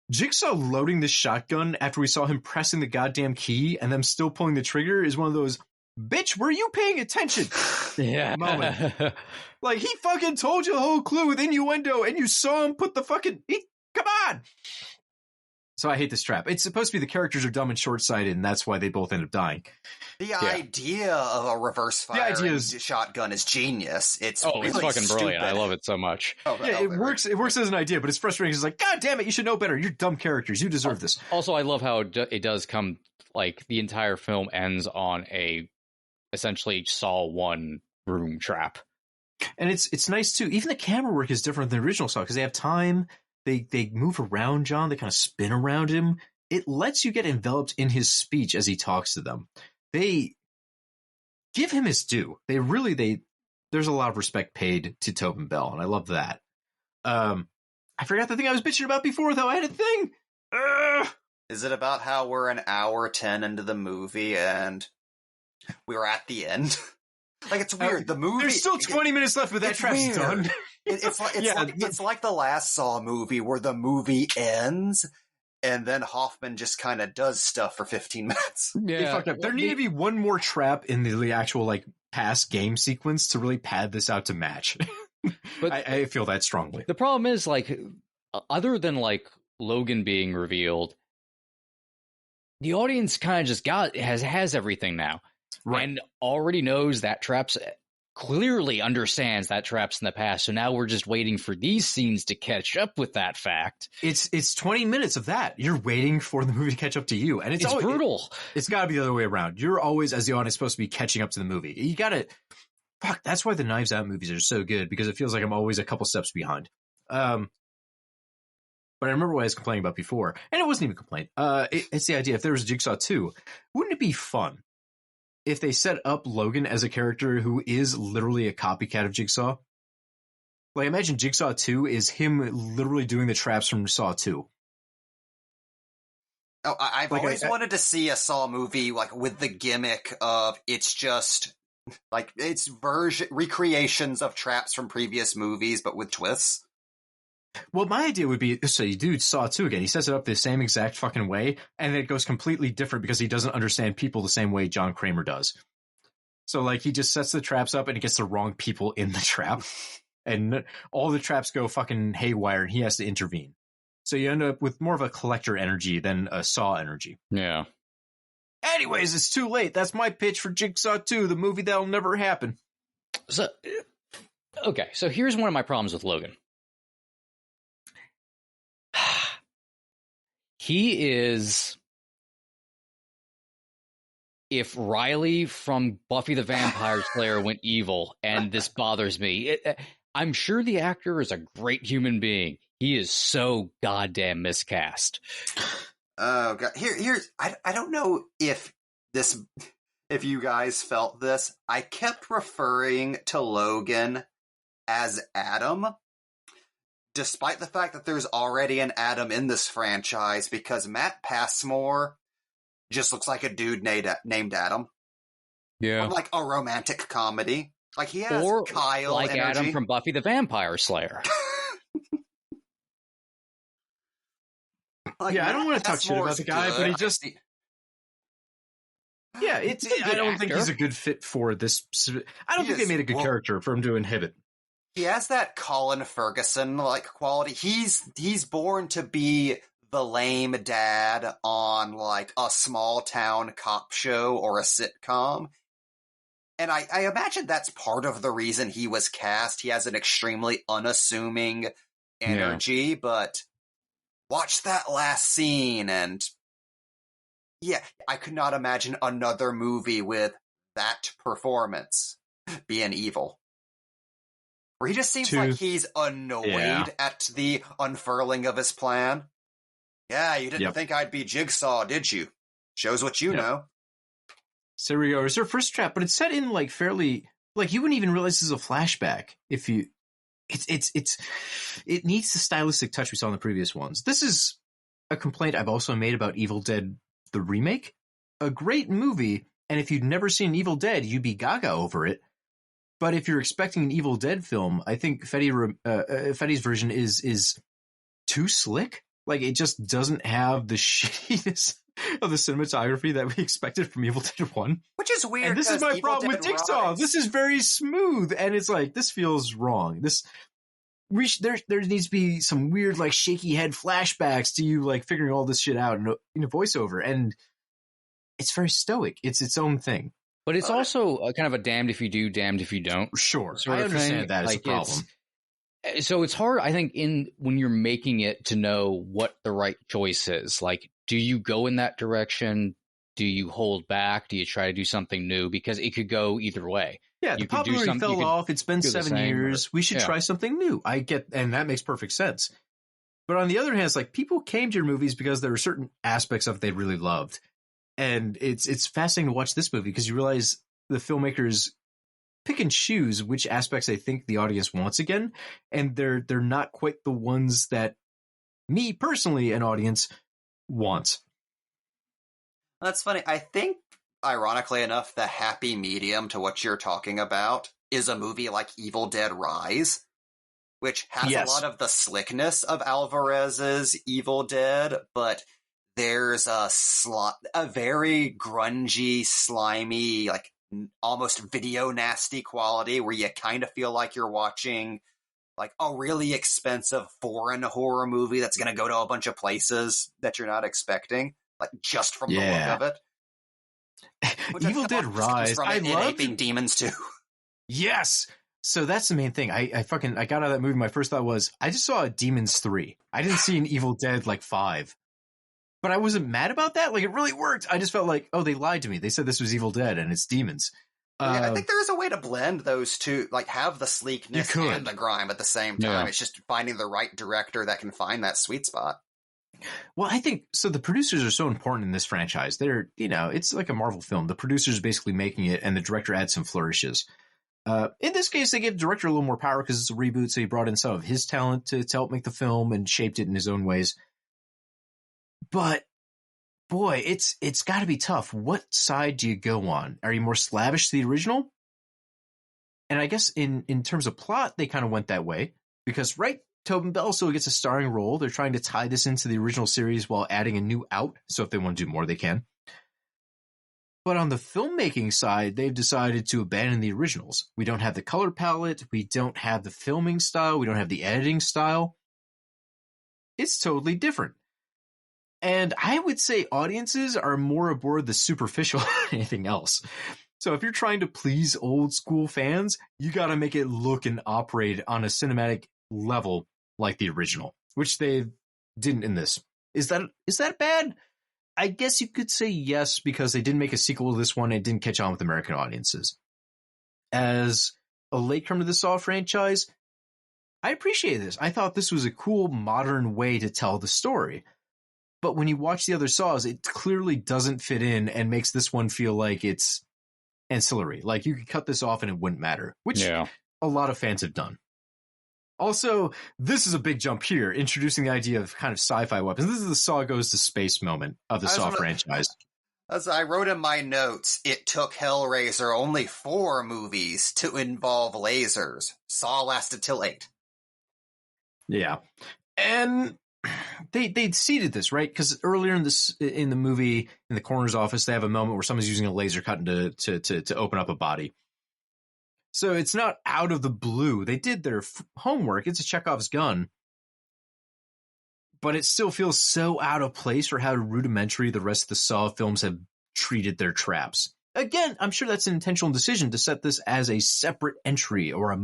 Jigsaw loading this shotgun after we saw him pressing the goddamn key and them still pulling the trigger is one of those bitch, were you paying attention? Yeah. Moment. Like, he fucking told you the whole clue with innuendo, and you saw him put the fucking... come on! So I hate this trap. It's supposed to be the characters are dumb and short-sighted, and that's why they both end up dying. The idea of a reverse firing shotgun is genius. It's really it's fucking stupid. Brilliant. I love it so much. It works. It works as an idea, but it's frustrating. It's like, God damn it, you should know better. You're dumb characters. You deserve this. Also, I love how it does come, like, the entire film ends on a essentially Saw 1 room trap. And it's nice, too. Even the camera work is different than the original Saw, because they have time. They move around John. They kind of spin around him. It lets you get enveloped in his speech as he talks to them. They give him his due. There's a lot of respect paid to Tobin Bell, and I love that. I forgot the thing I was bitching about before, though. I had a thing. Is it about how we're an hour 10 into the movie and we're at the end? Like, it's weird. The movie... There's still 20 minutes left, but that trap's done. It's like the last Saw movie where the movie ends and then Hoffman just kind of does stuff for 15 minutes. Yeah. There needed to be one more trap in the actual, like, past game sequence to really pad this out to match. But I feel that strongly. The problem is, like, other than, like, Logan being revealed, the audience kind of just has everything now. Right. And already knows that traps, clearly understands that traps in the past. So now we're just waiting for these scenes to catch up with that fact. It's 20 minutes of that. You're waiting for the movie to catch up to you. And it's brutal. It's got to be the other way around. You're always, as the audience, supposed to be catching up to the movie. You got to... Fuck, that's why the Knives Out movies are so good, because it feels like I'm always a couple steps behind. But I remember what I was complaining about before, and it wasn't even a complaint. It's the idea, if there was Jigsaw 2, wouldn't it be fun if they set up Logan as a character who is literally a copycat of Jigsaw? Like, imagine Jigsaw 2 is him literally doing the traps from Saw 2. Oh, I've always wanted to see a Saw movie, like, with the gimmick of it's just, like, it's recreations of traps from previous movies, but with twists. Well, my idea would be, so you do Saw 2 again. He sets it up the same exact fucking way, and then it goes completely different because he doesn't understand people the same way John Kramer does. So, like, he just sets the traps up and he gets the wrong people in the trap. And all the traps go fucking haywire and he has to intervene. So you end up with more of a collector energy than a Saw energy. Yeah. Anyways, it's too late. That's my pitch for Jigsaw 2, the movie that'll never happen. So, okay, so here's one of my problems with Logan. He is, if Riley from Buffy the Vampire Slayer went evil, and this bothers me, I'm sure the actor is a great human being. He is so goddamn miscast. Oh god, here's I don't know if you guys felt this. I kept referring to Logan as Adam, despite the fact that there's already an Adam in this franchise, because Matt Passmore just looks like a dude named Adam. Yeah. Or like a romantic comedy. Like, he has Kyle like energy. Adam from Buffy the Vampire Slayer. Like, I don't want to talk shit about the guy, but he just... Yeah, I don't think he's a good fit for this. I don't think they made a good character for him to inhibit. He has that Colin Ferguson like quality. He's born to be the lame dad on like a small town cop show or a sitcom. And I imagine that's part of the reason he was cast. He has an extremely unassuming energy, but watch that last scene and yeah, I could not imagine another movie with that performance being evil. Where he just seems like he's annoyed at the unfurling of his plan. Yeah, you didn't think I'd be Jigsaw, did you? Shows what you know. So here we go. It's our first trap, but it's set in like fairly, like you wouldn't even realize this is a flashback if you. It needs the stylistic touch we saw in the previous ones. This is a complaint I've also made about Evil Dead the remake. A great movie, and if you'd never seen Evil Dead, you'd be gaga over it. But if you're expecting an Evil Dead film, I think Fetty's version is too slick. Like, it just doesn't have the shittiness of the cinematography that we expected from Evil Dead 1. Which is weird. And this is my Evil problem Dead with Jigsaw. Rise. This is very smooth, and it's like, this feels wrong. There needs to be some weird, like, shaky head flashbacks to you, like, figuring all this shit out in a voiceover, and it's very stoic. It's its own thing. But it's also kind of a damned if you do, damned if you don't. Sure, sort I of understand thing. that as a problem. So it's hard, I think, when you're making it to know what the right choice is. Like, do you go in that direction? Do you hold back? Do you try to do something new? Because it could go either way. Yeah, the popularity fell off. It's been 7 years. We should try something new. And that makes perfect sense. But on the other hand, it's like, people came to your movies because there were certain aspects of it they really loved. And it's fascinating to watch this movie because you realize the filmmakers pick and choose which aspects they think the audience wants again, and they're not quite the ones that me personally, an audience, wants. That's funny. I think, ironically enough, the happy medium to what you're talking about is a movie like Evil Dead Rise, which has a lot of the slickness of Alvarez's Evil Dead, but there's a very grungy, slimy, like almost video nasty quality where you kind of feel like you're watching like a really expensive foreign horror movie that's going to go to a bunch of places that you're not expecting, like just from the look of it. Which Evil Dead Rise, I love aping demons too. Yes. So that's the main thing. I got out of that movie. My first thought was, I just saw a Demons 3. I didn't see an Evil Dead like 5. But I wasn't mad about that. Like, it really worked. I just felt like, oh, they lied to me. They said this was Evil Dead and it's demons. Yeah, I think there is a way to blend those two, like have the sleekness and the grime at the same time. Yeah. It's just finding the right director that can find that sweet spot. Well, I think, so the producers are so important in this franchise. They're, it's like a Marvel film. The producer's basically making it and the director adds some flourishes. In this case, they gave the director a little more power because it's a reboot, so he brought in some of his talent to help make the film and shaped it in his own ways. But boy, it's got to be tough. What side do you go on? Are you more slavish to the original? And I guess in terms of plot, they kind of went that way because, right, Tobin Bell still gets a starring role. They're trying to tie this into the original series while adding a new out. So if they want to do more, they can. But on the filmmaking side, they've decided to abandon the originals. We don't have the color palette. We don't have the filming style. We don't have the editing style. It's totally different. And I would say audiences are more aboard the superficial than anything else. So if you're trying to please old school fans, you got to make it look and operate on a cinematic level like the original, which they didn't in this. Is that bad? I guess you could say yes, because they didn't make a sequel to this one. It didn't catch on with American audiences. As a latecomer to the Saw franchise, I appreciate this. I thought this was a cool modern way to tell the story. But when you watch the other Saws, it clearly doesn't fit in and makes this one feel like it's ancillary. Like you could cut this off and it wouldn't matter, which a lot of fans have done. Also, this is a big jump here, introducing the idea of kind of sci-fi weapons. This is the Saw goes to space moment of the Saw franchise. As I wrote in my notes, it took Hellraiser only 4 movies to involve lasers. Saw lasted till 8. Yeah. And they seeded this, right? Because earlier in the movie, in the coroner's office, they have a moment where someone's using a laser cut to open up a body. So it's not out of the blue. They did their homework. It's a Chekhov's gun. But it still feels so out of place for how rudimentary the rest of the Saw films have treated their traps. Again, I'm sure that's an intentional decision to set this as a separate entry or a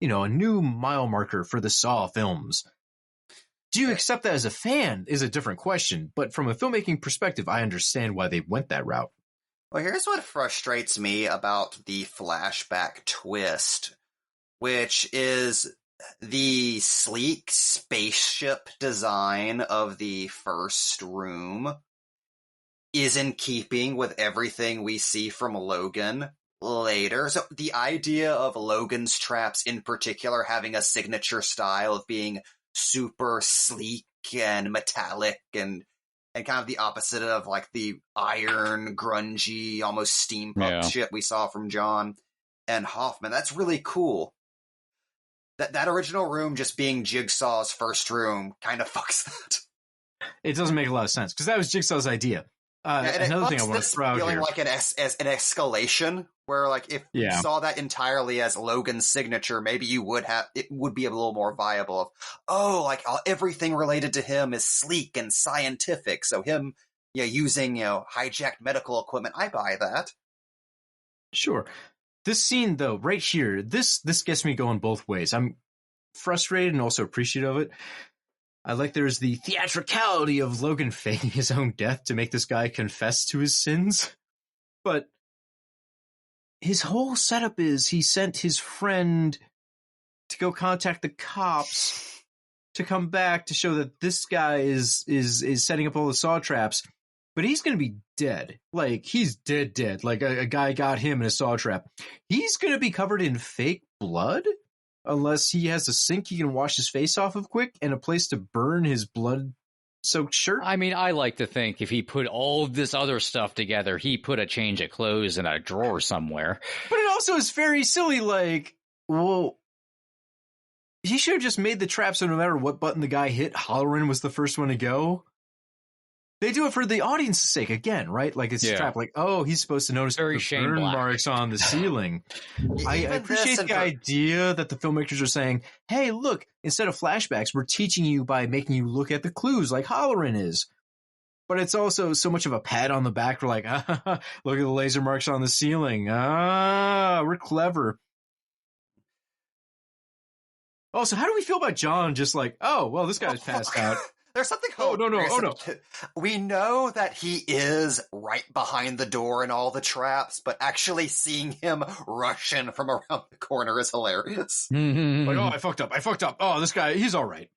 new mile marker for the Saw films. Do you accept that as a fan is a different question, but from a filmmaking perspective, I understand why they went that route. Well, here's what frustrates me about the flashback twist, which is the sleek spaceship design of the first room is in keeping with everything we see from Logan later. So the idea of Logan's traps in particular having a signature style of being super sleek and metallic and kind of the opposite of like the iron, grungy, almost steampunk shit we saw from John and Hoffman. That's really cool. That original room just being Jigsaw's first room kind of fucks that. it doesn't make a lot of sense because that was Jigsaw's idea. Another thing I want to throw out feeling here, like an escalation where, like, if you saw that entirely as Logan's signature, maybe it would be a little more viable. Of everything related to him is sleek and scientific. So him, using hijacked medical equipment, I buy that. Sure. This scene, though, right here, this gets me going both ways. I'm frustrated and also appreciative of it. I like there's the theatricality of Logan faking his own death to make this guy confess to his sins. But his whole setup is he sent his friend to go contact the cops to come back to show that this guy is setting up all the saw traps. But he's going to be dead. Like, he's dead. Like, a guy got him in a saw trap. He's going to be covered in fake blood? Unless he has a sink he can wash his face off of quick and a place to burn his blood-soaked shirt. I mean, I like to think if he put all of this other stuff together, he put a change of clothes in a drawer somewhere. But it also is very silly, like, well, he should have just made the trap so no matter what button the guy hit, Halloran was the first one to go. They do it for the audience's sake again, right? Like, it's a trap. Like, he's supposed to notice very the burn marks on the ceiling. I appreciate the idea that the filmmakers are saying, hey, look, instead of flashbacks, we're teaching you by making you look at the clues like Halloran is. But it's also so much of a pat on the back. We're like, look at the laser marks on the ceiling. We're clever. Also, how do we feel about John just like, this guy's passed out? There's something no. We know that he is right behind the door in all the traps, but actually seeing him rushing from around the corner is hilarious. Like, I fucked up. Oh, this guy, he's all right.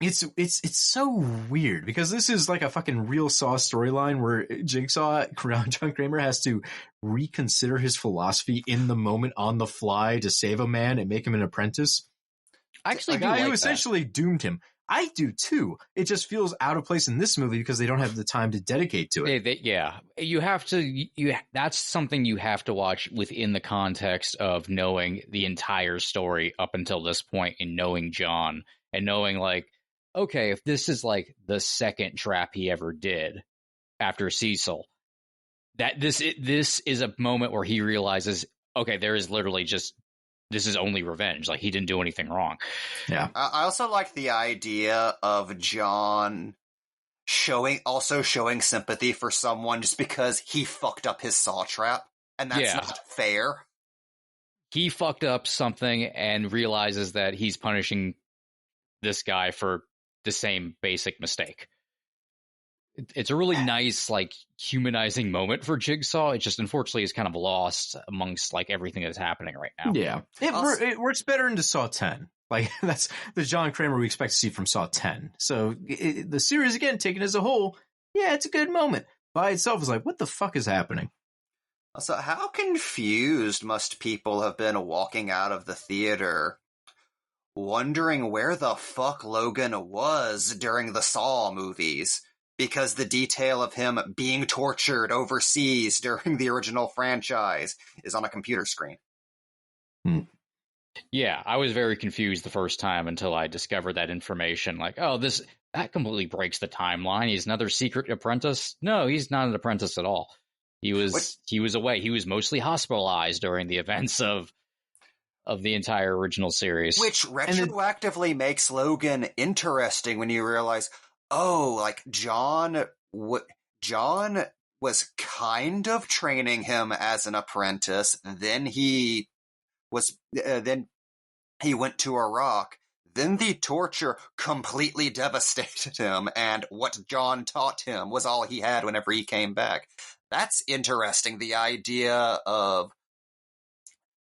It's so weird because this is like a fucking real Saw storyline where Jigsaw, John Kramer, has to reconsider his philosophy in the moment on the fly to save a man and make him an apprentice. Actually, a guy who essentially doomed him. I do too. It just feels out of place in this movie because they don't have the time to dedicate to it. You have to. That's something you have to watch within the context of knowing the entire story up until this point, and knowing John and knowing like, okay, if this is like the second trap he ever did after Cecil, that this is a moment where he realizes, okay, there is literally just. This is only revenge. Like, he didn't do anything wrong. Yeah. I also like the idea of John showing sympathy for someone just because he fucked up his saw trap. And that's not fair. He fucked up something and realizes that he's punishing this guy for the same basic mistake. It's a really nice, like, humanizing moment for Jigsaw. It just, unfortunately, is kind of lost amongst, like, everything that's happening right now. Yeah. It works better into Saw 10. Like, that's the John Kramer we expect to see from Saw 10. So, the series, again, taken as a whole, it's a good moment. By itself, is like, what the fuck is happening? So, how confused must people have been walking out of the theater wondering where the fuck Logan was during the Saw movies? Because the detail of him being tortured overseas during the original franchise is on a computer screen. Yeah, I was very confused the first time until I discovered that information. Like, that completely breaks the timeline. He's another secret apprentice? No, he's not an apprentice at all. He was away. He was mostly hospitalized during the events of the entire original series. Which retroactively makes Logan interesting when you realize, like John was kind of training him as an apprentice. Then he went to Iraq. Then the torture completely devastated him, and what John taught him was all he had whenever he came back. That's interesting. The idea of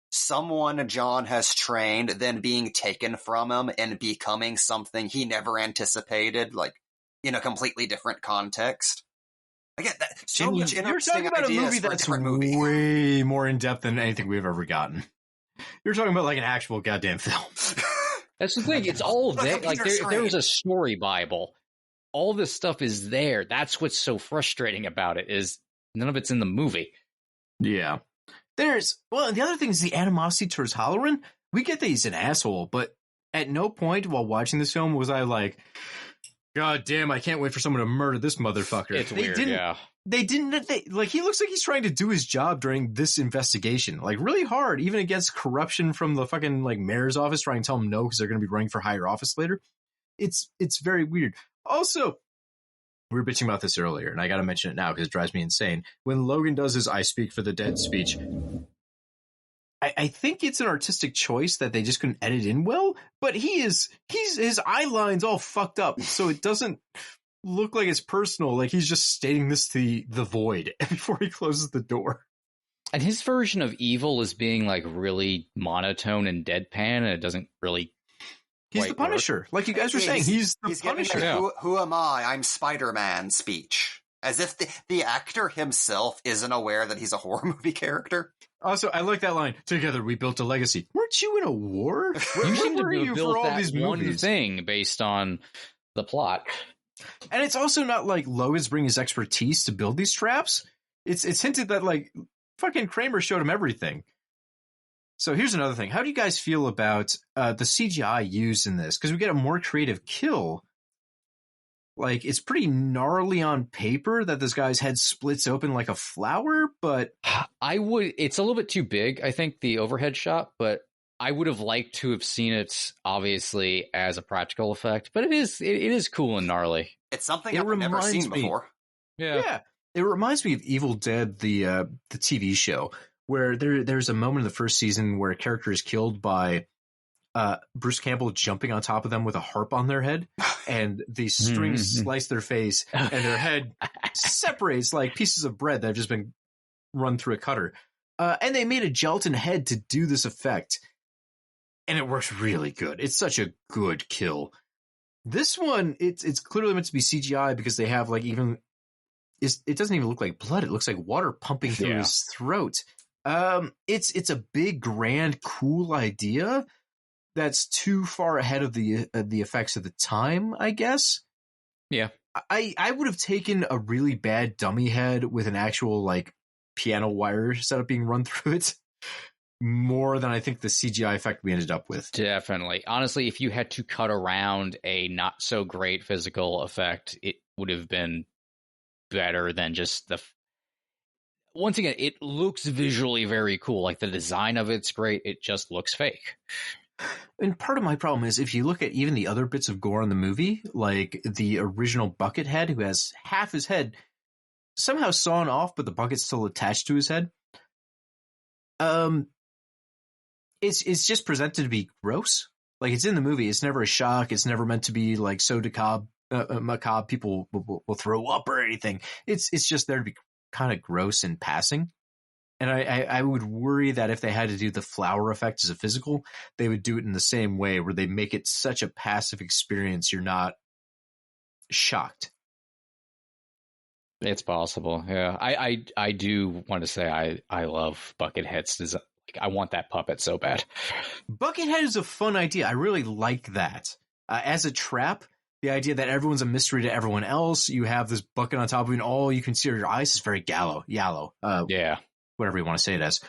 someone John has trained then being taken from him and becoming something he never anticipated, like, in a completely different context. Again, so much interesting ideas. You're talking about a movie that's way more in depth than anything we've ever gotten. You're talking about like an actual goddamn film. That's the thing. It's all there. Like there was a story Bible. All this stuff is there. That's what's so frustrating about it is none of it's in the movie. Yeah. The other thing is the animosity towards Halloran. We get that he's an asshole, but at no point while watching this film was I like, God damn, I can't wait for someone to murder this motherfucker. It's weird, yeah. He looks like he's trying to do his job during this investigation, like really hard, even against corruption from the fucking like mayor's office trying to tell him no because they're going to be running for higher office later. It's very weird. Also, we were bitching about this earlier, and I got to mention it now because it drives me insane. When Logan does his "I speak for the dead" speech, I think it's an artistic choice that they just couldn't edit in well, but his eye line's all fucked up, so it doesn't look like it's personal. Like he's just stating this to the void before he closes the door. And his version of evil is being like really monotone and deadpan, and it doesn't really. He's the Punisher, work. like you guys were saying. He's the Punisher. Who am I? I'm Spider-Man speech. As if the actor himself isn't aware that he's a horror movie character. Also, I like that line. Together we built a legacy. Weren't you in a war? You seem to have built all these one thing based on the plot. And it's also not like Logan's bringing his expertise to build these traps. It's hinted that like fucking Kramer showed him everything. So here's another thing. How do you guys feel about the CGI used in this? Because we get a more creative kill. Like, it's pretty gnarly on paper that this guy's head splits open like a flower, but... It's a little bit too big, I think, the overhead shot, but I would have liked to have seen it, obviously, as a practical effect. But it is cool and gnarly. It's something I've never seen before. Yeah. It reminds me of Evil Dead, the TV show, where there's a moment in the first season where a character is killed by... Bruce Campbell jumping on top of them with a harp on their head, and the strings slice their face, and their head separates like pieces of bread that have just been run through a cutter. And they made a gelatin head to do this effect, and it works really good. It's such a good kill. This one, it's clearly meant to be CGI because they have like it doesn't even look like blood. It looks like water pumping through his throat. It's a big, grand, cool idea. That's too far ahead of the effects of the time, I guess. Yeah. I would have taken a really bad dummy head with an actual like piano wire setup being run through it more than I think the CGI effect we ended up with. Definitely. Honestly, if you had to cut around a not so great physical effect, it would have been better than just once again, it looks visually very cool. Like the design of it's great. It just looks fake. And part of my problem is if you look at even the other bits of gore in the movie, like the original Buckethead, who has half his head somehow sawn off, but the bucket's still attached to his head. It's just presented to be gross. Like it's in the movie. It's never a shock. It's never meant to be like so macabre. People will throw up or anything. It's just there to be kind of gross in passing. And I would worry that if they had to do the flower effect as a physical, they would do it in the same way where they make it such a passive experience you're not shocked. It's possible, yeah. I do want to say I love Buckethead's design. I want that puppet so bad. Buckethead is a fun idea. I really like that. As a trap, the idea that everyone's a mystery to everyone else, you have this bucket on top of you and all you can see are your eyes is very yallow. Yeah. Whatever you want to say it as.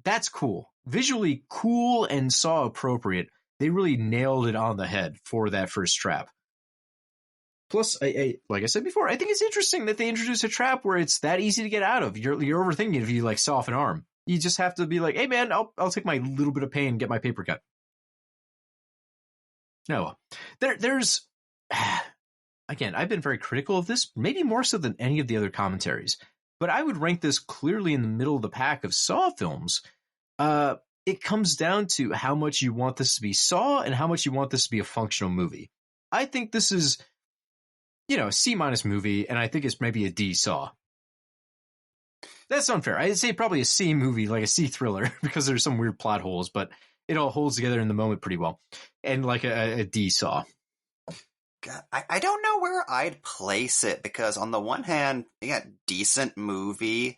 That's cool. Visually cool and Saw appropriate. They really nailed it on the head for that first trap. Plus, like I said before, I think it's interesting that they introduce a trap where it's that easy to get out of. You're overthinking it if you like saw off an arm. You just have to be like, hey man, I'll take my little bit of pain and get my paper cut. No, there's again, I've been very critical of this, maybe more so than any of the other commentaries. But I would rank this clearly in the middle of the pack of Saw films. It comes down to how much you want this to be Saw and how much you want this to be a functional movie. I think this is, a C- movie, and I think it's maybe a D Saw. That's unfair. I'd say probably a C movie, like a C thriller, because there's some weird plot holes, but it all holds together in the moment pretty well. And like a D Saw. I don't know where I'd place it because on the one hand, decent movie.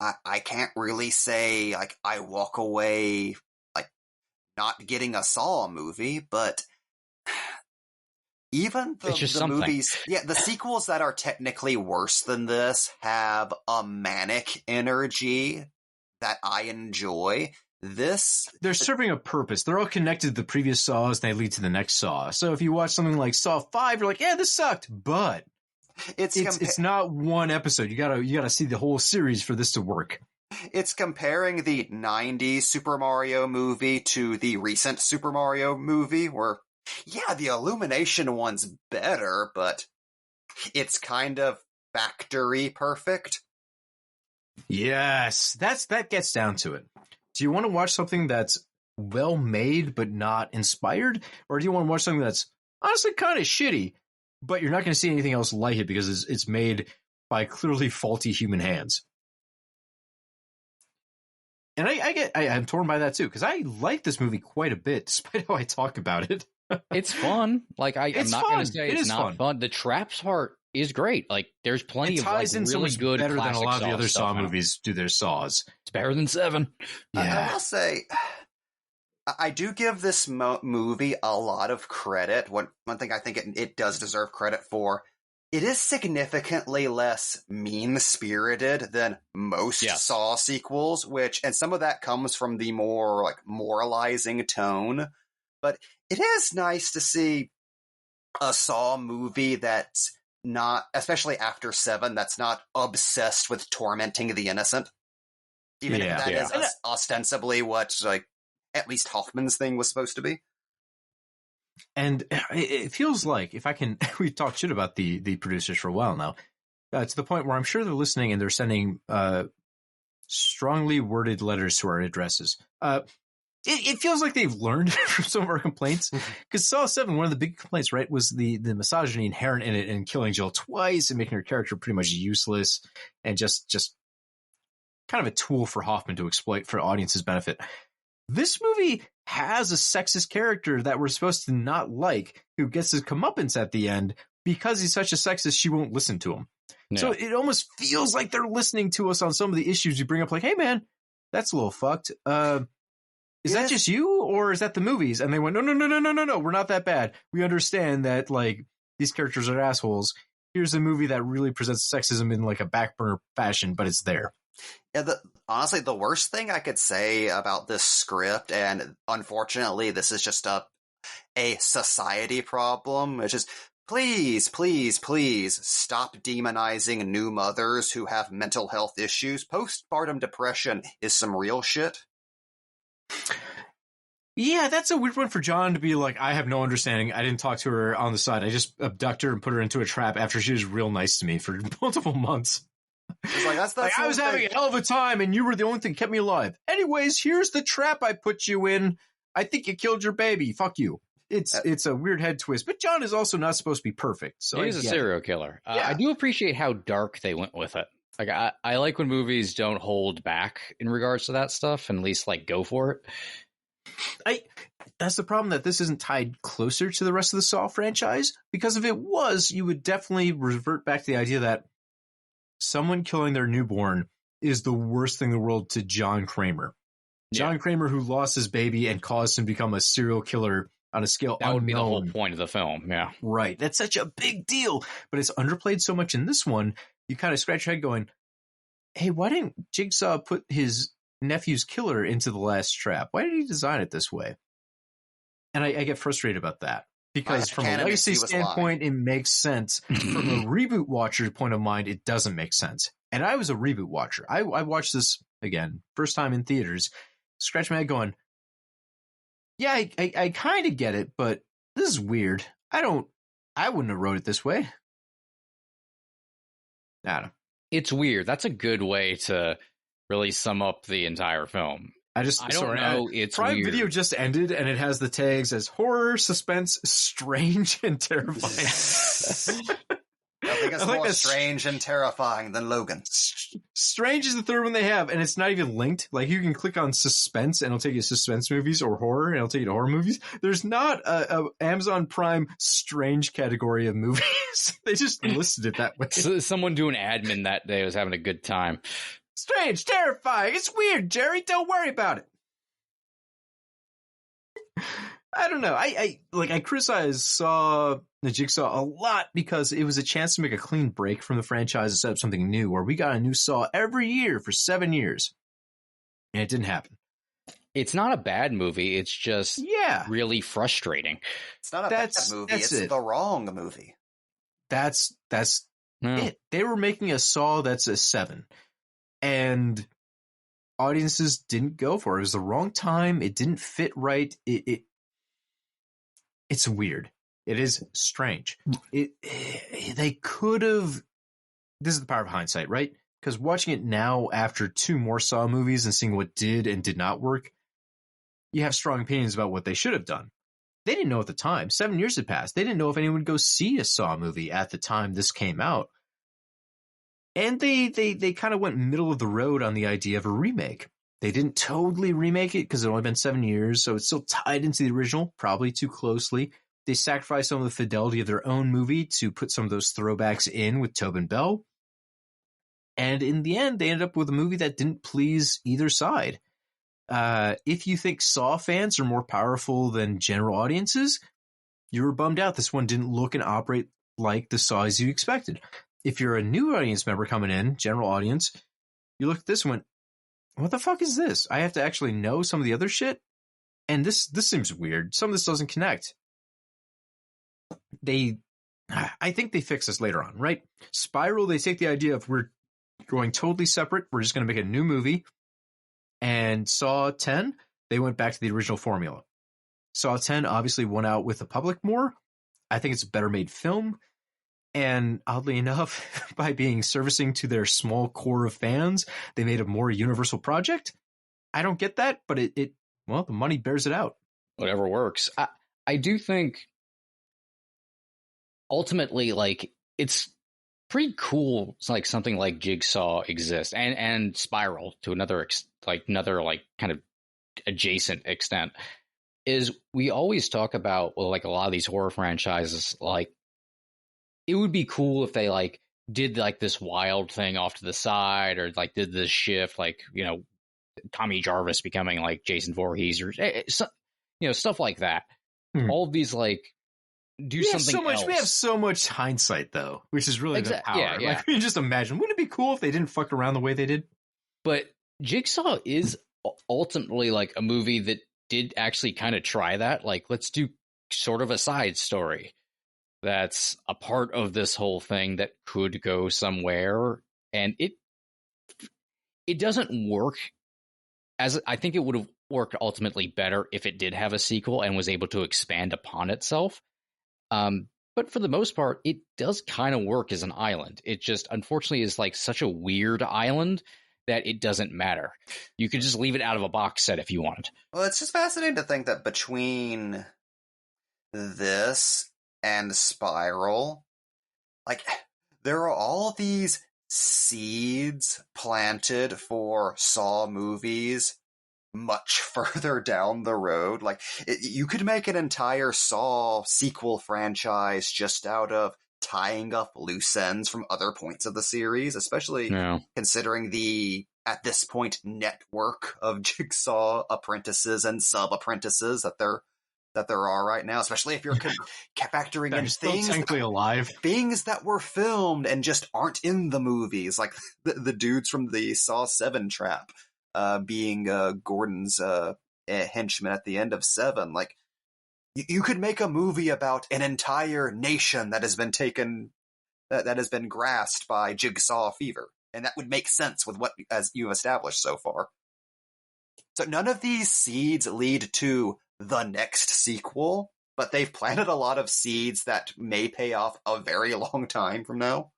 I can't really say like I walk away like not getting a Saw movie, but even the movies, the sequels that are technically worse than this have a manic energy that I enjoy. They're serving a purpose. They're all connected to the previous Saws, and they lead to the next Saw. So if you watch something like Saw 5, you're like, yeah, this sucked, but it's not one episode. You gotta see the whole series for this to work. It's comparing the 90s Super Mario movie to the recent Super Mario movie, where, yeah, the Illumination one's better, but it's kind of factory perfect. Yes, that gets down to it. Do you want to watch something that's well made but not inspired? Or do you want to watch something that's honestly kind of shitty, but you're not going to see anything else like it because it's made by clearly faulty human hands? And I'm torn by that too, because I like this movie quite a bit, despite how I talk about it. It's fun. Like I'm not going to say it's not fun. The traps part is great. Like there's plenty of like really so good better than a lot of the other Saw movies do their Saws. It's better than 7. Yeah. I will say, I do give this movie a lot of credit. One thing I think it does deserve credit for, it is significantly less mean-spirited than most Saw sequels, and some of that comes from the more like moralizing tone. But it is nice to see a Saw movie that's not, especially after 7, that's not obsessed with tormenting the innocent. Even if that is ostensibly what, like, at least Hoffman's thing was supposed to be. And it feels like, we've talked shit about the producers for a while now, to the point where I'm sure they're listening and they're sending strongly worded letters to our addresses. It feels like they've learned from some of our complaints, because Saw 7, one of the big complaints, right, was the misogyny inherent in it and killing Jill twice and making her character pretty much useless and just kind of a tool for Hoffman to exploit for audience's benefit. This movie has a sexist character that we're supposed to not like, who gets his comeuppance at the end because he's such a sexist she won't listen to him. No. So it almost feels like they're listening to us on some of the issues you bring up, like, hey man, that's a little fucked. Is that just you, or is that the movies? And they went, no, we're not that bad. We understand that, like, these characters are assholes. Here's a movie that really presents sexism in, like, a back burner fashion, but it's there. Yeah, honestly, the worst thing I could say about this script, and unfortunately this is just a society problem, which is, please stop demonizing new mothers who have mental health issues. Postpartum depression is some real shit. Yeah, that's a weird one for John to be like, I have no understanding. I didn't talk to her on the side. I just abducted her and put her into a trap after she was real nice to me for multiple months. It's like, that's I was having a hell of a time and you were the only thing that kept me alive. Anyways, here's the trap I put you in. I think you killed your baby. Fuck you. It's a weird head twist, but John is also not supposed to be perfect. So he's a serial killer. I do appreciate how dark they went with it. Like I like when movies don't hold back in regards to that stuff and at least like go for it. That's the problem, that this isn't tied closer to the rest of the Saw franchise, because if it was, you would definitely revert back to the idea that someone killing their newborn is the worst thing in the world to John Kramer. John Kramer, who lost his baby and caused him to become a serial killer on a scale that would be the whole point of the film. Yeah, right. That's such a big deal, but it's underplayed so much in this one. You kind of scratch your head going, hey, why didn't Jigsaw put his nephew's killer into the last trap? Why did he design it this way? And I get frustrated about that, because from a legacy standpoint, it makes sense. From a reboot watcher's point of mind, it doesn't make sense. And I was a reboot watcher. I watched this, again, first time in theaters, scratch my head going, yeah, I kind of get it, but this is weird. I wouldn't have wrote it this way. I don't know. It's weird. That's a good way to really sum up the entire film. I don't know. It's Prime weird. Video just ended, and it has the tags as horror, suspense, strange, and terrifying. Nothing is more strange and terrifying than Logan. Strange is the third one they have, and it's not even linked. Like, you can click on suspense, and it'll take you to suspense movies, or horror, and it'll take you to horror movies. There's not a Amazon Prime strange category of movies. They just listed it that way. So someone doing admin that day was having a good time. Strange, terrifying. It's weird, Jerry. Don't worry about it. I don't know. I criticize Saw the Jigsaw a lot because it was a chance to make a clean break from the franchise and set up something new, where we got a new Saw every year for 7 years. And it didn't happen. It's not a bad movie. It's just really frustrating. It's not a bad movie. It's the wrong movie. That's it. They were making a Saw that's a 7. And audiences didn't go for it. It was the wrong time. It didn't fit right. It's weird. It is strange. They could have... This is the power of hindsight, right? Because watching it now after 2 more Saw movies and seeing what did and did not work, you have strong opinions about what they should have done. They didn't know at the time. 7 years had passed. They didn't know if anyone would go see a Saw movie at the time this came out. And they kind of went middle of the road on the idea of a remake. They didn't totally remake it because it had only been 7 years, so it's still tied into the original, probably too closely. They sacrificed some of the fidelity of their own movie to put some of those throwbacks in with Tobin Bell. And in the end, they ended up with a movie that didn't please either side. If you think Saw fans are more powerful than general audiences, you were bummed out this one didn't look and operate like the Saws you expected. If you're a new audience member coming in, general audience, you look at this one, what the fuck is this? I have to actually know some of the other shit? And this seems weird. Some of this doesn't connect. I think they fix this later on, right? Spiral, they take the idea of we're going totally separate. We're just going to make a new movie. And Saw 10, they went back to the original formula. Saw 10 obviously won out with the public more. I think it's a better made film. And oddly enough, by being servicing to their small core of fans, they made a more universal project. I don't get that, but the money bears it out. Whatever works. I do think ultimately, like, it's pretty cool. It's like something like Jigsaw exists and Spiral to another kind of adjacent extent. Is we always talk about, well, like a lot of these horror franchises, like, it would be cool if they like did like this wild thing off to the side or like did this shift, like, you know, Tommy Jarvis becoming like Jason Voorhees or stuff like that. All of these like do something else. We have so much hindsight though, which is really the power. Yeah. Like, we can just imagine. Wouldn't it be cool if they didn't fuck around the way they did? But Jigsaw is ultimately like a movie that did actually kind of try that. Like, let's do sort of a side story that's a part of this whole thing that could go somewhere. And it doesn't work as I think it would have worked ultimately better if it did have a sequel and was able to expand upon itself. But for the most part, it does kind of work as an island. It just unfortunately is like such a weird island that it doesn't matter. You could just leave it out of a box set if you wanted. Well, it's just fascinating to think that between this and Spiral, like, there are all these seeds planted for Saw movies much further down the road. Like, you could make an entire Saw sequel franchise just out of tying up loose ends from other points of the series, especially considering the, at this point, network of Jigsaw apprentices and sub-apprentices that there are right now, especially if you're factoring in things that were filmed and just aren't in the movies, like the dudes from the Saw 7 trap being Gordon's henchman at the end of 7. Like, you could make a movie about an entire nation that has been taken, that has been grasped by Jigsaw fever, and that would make sense with what as you've established so far. So none of these seeds lead to the next sequel, but they've planted a lot of seeds that may pay off a very long time from now.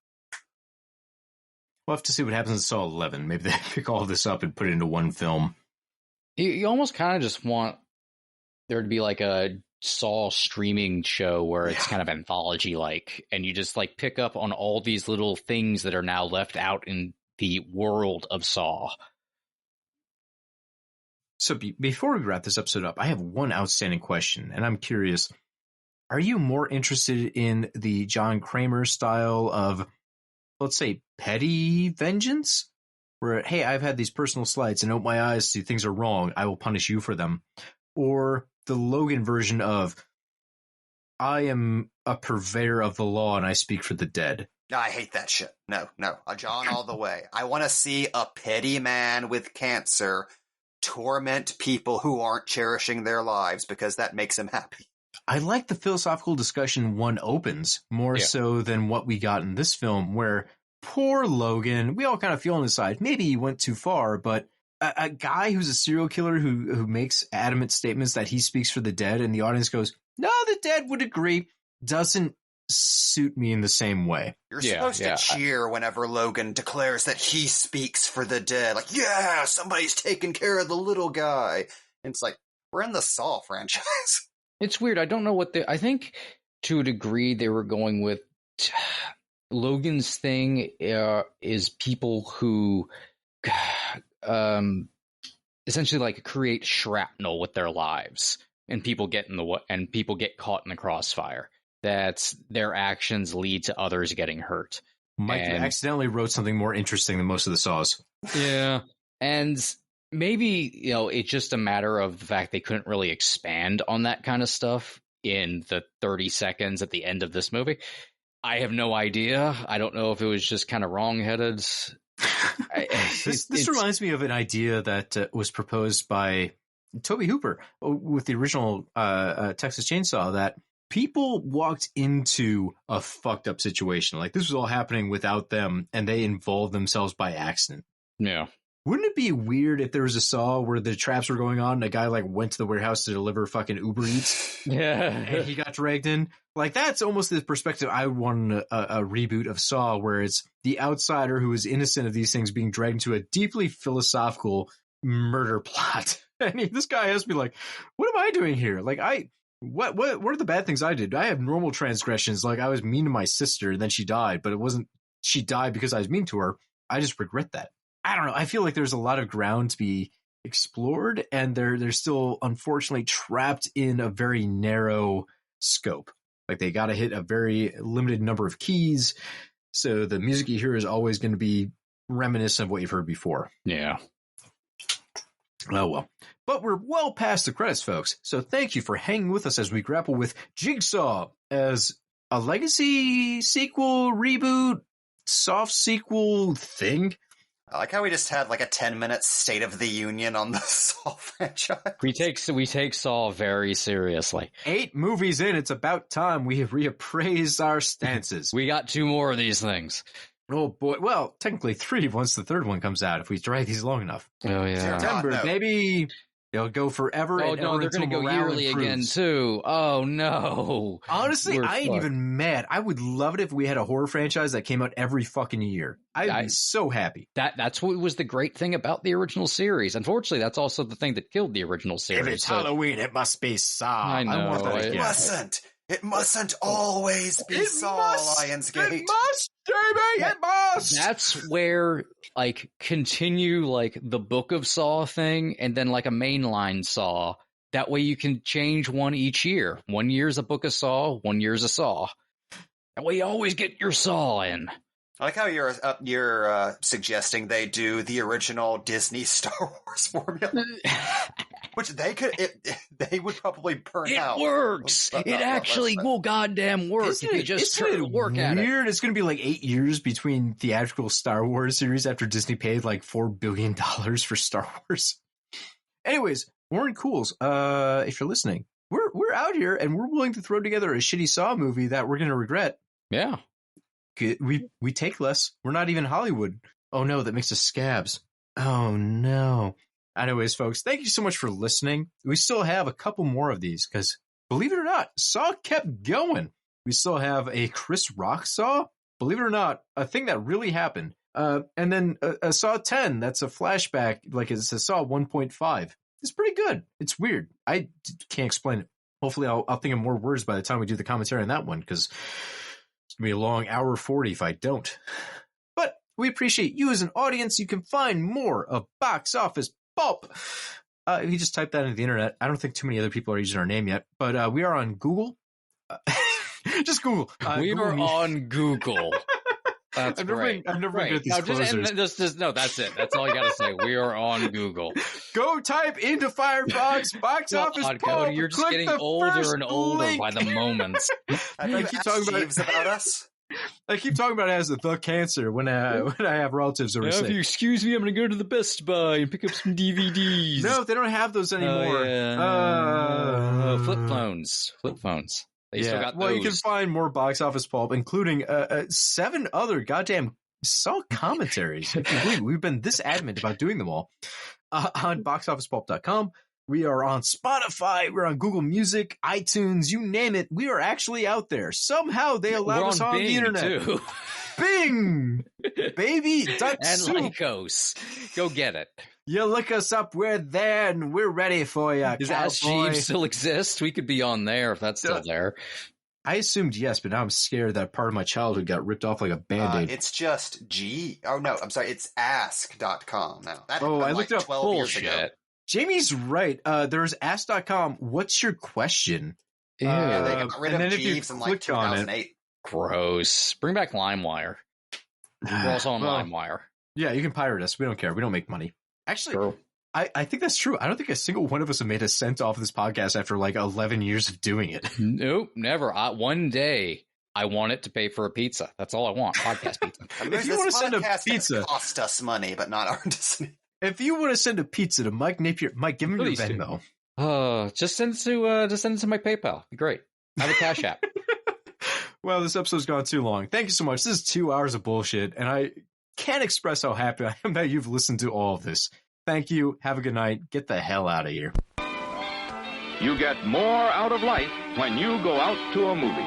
We'll have to see what happens in Saw 11. Maybe they pick all this up and put it into one film. You almost kind of just want there to be like a Saw streaming show where it's kind of anthology-like, and you just like pick up on all these little things that are now left out in the world of Saw. So before we wrap this episode up, I have one outstanding question, and I'm curious, are you more interested in the John Kramer style of, let's say, petty vengeance? Where, hey, I've had these personal slights and open my eyes to things are wrong, I will punish you for them. Or the Logan version of, I am a purveyor of the law and I speak for the dead. I hate that shit. No. John all the way. I want to see a petty man with cancer torment people who aren't cherishing their lives because that makes him happy. I like the philosophical discussion one opens more so than what we got in this film, where poor Logan, we all kind of feel on his side. Maybe he went too far, but a guy who's a serial killer who makes adamant statements that he speaks for the dead and the audience goes, no, the dead would agree, doesn't suit me in the same way. You're supposed to cheer whenever Logan declares that he speaks for the dead. Like, yeah, somebody's taking care of the little guy. And it's like, we're in the Saw franchise. It's weird. I don't know I think to a degree they were going with Logan's thing is people who essentially like create shrapnel with their lives and people get caught in the crossfire. That their actions lead to others getting hurt. Mike accidentally wrote something more interesting than most of the Saws. Yeah. And maybe, it's just a matter of the fact they couldn't really expand on that kind of stuff in the 30 seconds at the end of this movie. I have no idea. I don't know if it was just kind of wrong-headed. This reminds me of an idea that was proposed by Tobe Hooper with the original Texas Chainsaw, that people walked into a fucked up situation. Like, this was all happening without them, and they involved themselves by accident. Yeah. Wouldn't it be weird if there was a Saw where the traps were going on and a guy like went to the warehouse to deliver fucking Uber Eats? Yeah. And he got dragged in? Like, that's almost the perspective I want a reboot of Saw, where it's the outsider who is innocent of these things being dragged into a deeply philosophical murder plot. And this guy has to be like, what am I doing here? Like, what are the bad things I did? I have normal transgressions. Like, I was mean to my sister and then she died, but it wasn't she died because I was mean to her. I just regret that. I don't know. I feel like there's a lot of ground to be explored, and they're still unfortunately trapped in a very narrow scope. Like, they got to hit a very limited number of keys. So the music you hear is always going to be reminiscent of what you've heard before. Yeah. Oh, well. But we're well past the credits, folks. So thank you for hanging with us as we grapple with Jigsaw as a legacy sequel, reboot, soft sequel thing. I like how we just had like a 10-minute State of the Union on the Saw franchise. We take Saw very seriously. 8 movies in, it's about time we reappraise our stances. We got 2 more of these things. Oh boy, well, technically 3 once the third one comes out, if we drag these long enough. Oh yeah. September, baby. They'll go forever. Oh no, they're going to go yearly again too. Oh no. Honestly, I ain't even mad. I would love it if we had a horror franchise that came out every fucking year. I'd be so happy. That's what was the great thing about the original series. Unfortunately, that's also the thing that killed the original series. If it's Halloween, it must be Saw. I know. I want that again. It mustn't always be Saw, Lionsgate. It must, Jamie, it must! That's where, like, continue, like, the Book of Saw thing, and then, like, a mainline Saw. That way you can change one each year. 1 year's a Book of Saw, 1 year's a Saw. That way you always get your Saw in. I like how you're suggesting they do the original Disney Star Wars formula. Which they would probably burn out. It works. It actually will goddamn work if you just work at it. Weird. It's going to be like 8 years between theatrical Star Wars series after Disney paid like $4 billion for Star Wars. Anyways, Warren Cools, if you're listening, we're out here and we're willing to throw together a shitty Saw movie that we're going to regret. Yeah. We take less. We're not even Hollywood. Oh no, that makes us scabs. Oh no. Anyways, folks, thank you so much for listening. We still have a couple more of these because, believe it or not, Saw kept going. We still have a Chris Rock Saw, believe it or not, a thing that really happened. And then a Saw 10, that's a flashback, like it's a Saw 1.5. It's pretty good. It's weird. I can't explain it. Hopefully I'll think of more words by the time we do the commentary on that one, because it's going to be a long hour 40 if I don't. But we appreciate you as an audience. You can find more of Box Office Pulp. If you just type that into the internet, I don't think too many other people are using our name yet, but we are on Google. Just Google. We Google are on Google. That's great. I've never been good at these closers. No, that's it. That's all you got to say. We are on Google. Go type into Firefox Box Office Pulp. Cody, you're just getting older and older by the moment. I think you talking about us. I keep talking about it as the cancer when I have relatives who are sick. If you excuse me, I'm going to go to the Best Buy and pick up some DVDs. No, they don't have those anymore. Flip phones. They still got those. Well, you can find more Box Office Pulp, including 7 other goddamn solid commentaries. We've been this adamant about doing them all on boxofficepulp.com. We are on Spotify. We're on Google Music, iTunes, you name it. We are actually out there. Somehow they allow us on Bing, the internet. Too. Bing! Baby! And Lycos. Go get it. You look us up, we're there, and we're ready for you. Does Ask Jeeves still exist? We could be on there if that's still there. I assumed yes, but now I'm scared that part of my childhood got ripped off like a Band-Aid. It's just it's ask.com now. I looked up 12 years ago. Jamie's right. There's ask.com. What's your question? They got rid of Jeeves in like 2008. Gross. Bring back LimeWire. We're also on LimeWire. Yeah, you can pirate us. We don't care. We don't make money. Actually, I think that's true. I don't think a single one of us have made a cent off of this podcast after like 11 years of doing it. Nope, never. One day, I want it to pay for a pizza. That's all I want. Podcast pizza. If you want to send a pizza, cost us money, but not our decision. If you want to send a pizza to Mike Napier, Mike, give him your Venmo. Just send it to my PayPal. Be great. I have a Cash App. Well, this episode's gone too long. Thank you so much. This is 2 hours of bullshit, and I can't express how happy I am that you've listened to all of this. Thank you. Have a good night. Get the hell out of here. You get more out of life when you go out to a movie.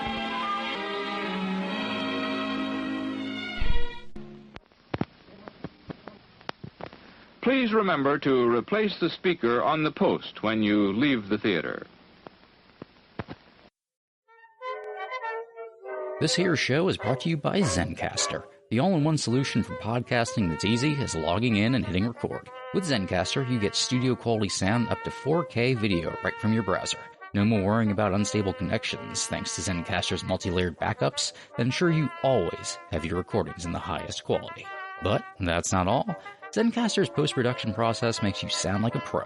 Please remember to replace the speaker on the post when you leave the theater. This here show is brought to you by Zencastr, the all-in-one solution for podcasting that's easy as logging in and hitting record. With Zencastr, you get studio-quality sound up to 4K video right from your browser. No more worrying about unstable connections thanks to Zencastr's multi-layered backups that ensure you always have your recordings in the highest quality. But that's not all. Zencastr's post-production process makes you sound like a pro.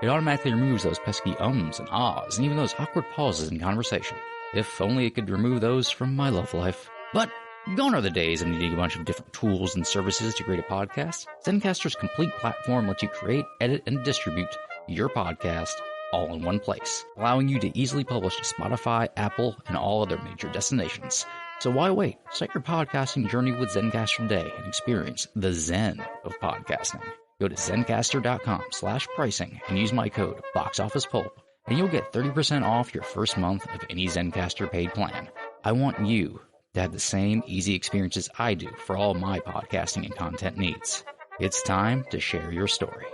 It automatically removes those pesky ums and ahs and even those awkward pauses in conversation. If only it could remove those from my love life. But gone are the days of needing a bunch of different tools and services to create a podcast. Zencastr's complete platform lets you create, edit, and distribute your podcast all in one place, allowing you to easily publish to Spotify, Apple, and all other major destinations. So why wait? Start your podcasting journey with Zencastr today and experience the Zen of podcasting. Go to zencastr.com/pricing and use my code BOXOFFICEPULP, and you'll get 30% off your first month of any Zencastr paid plan. I want you to have the same easy experiences I do for all my podcasting and content needs. It's time to share your story.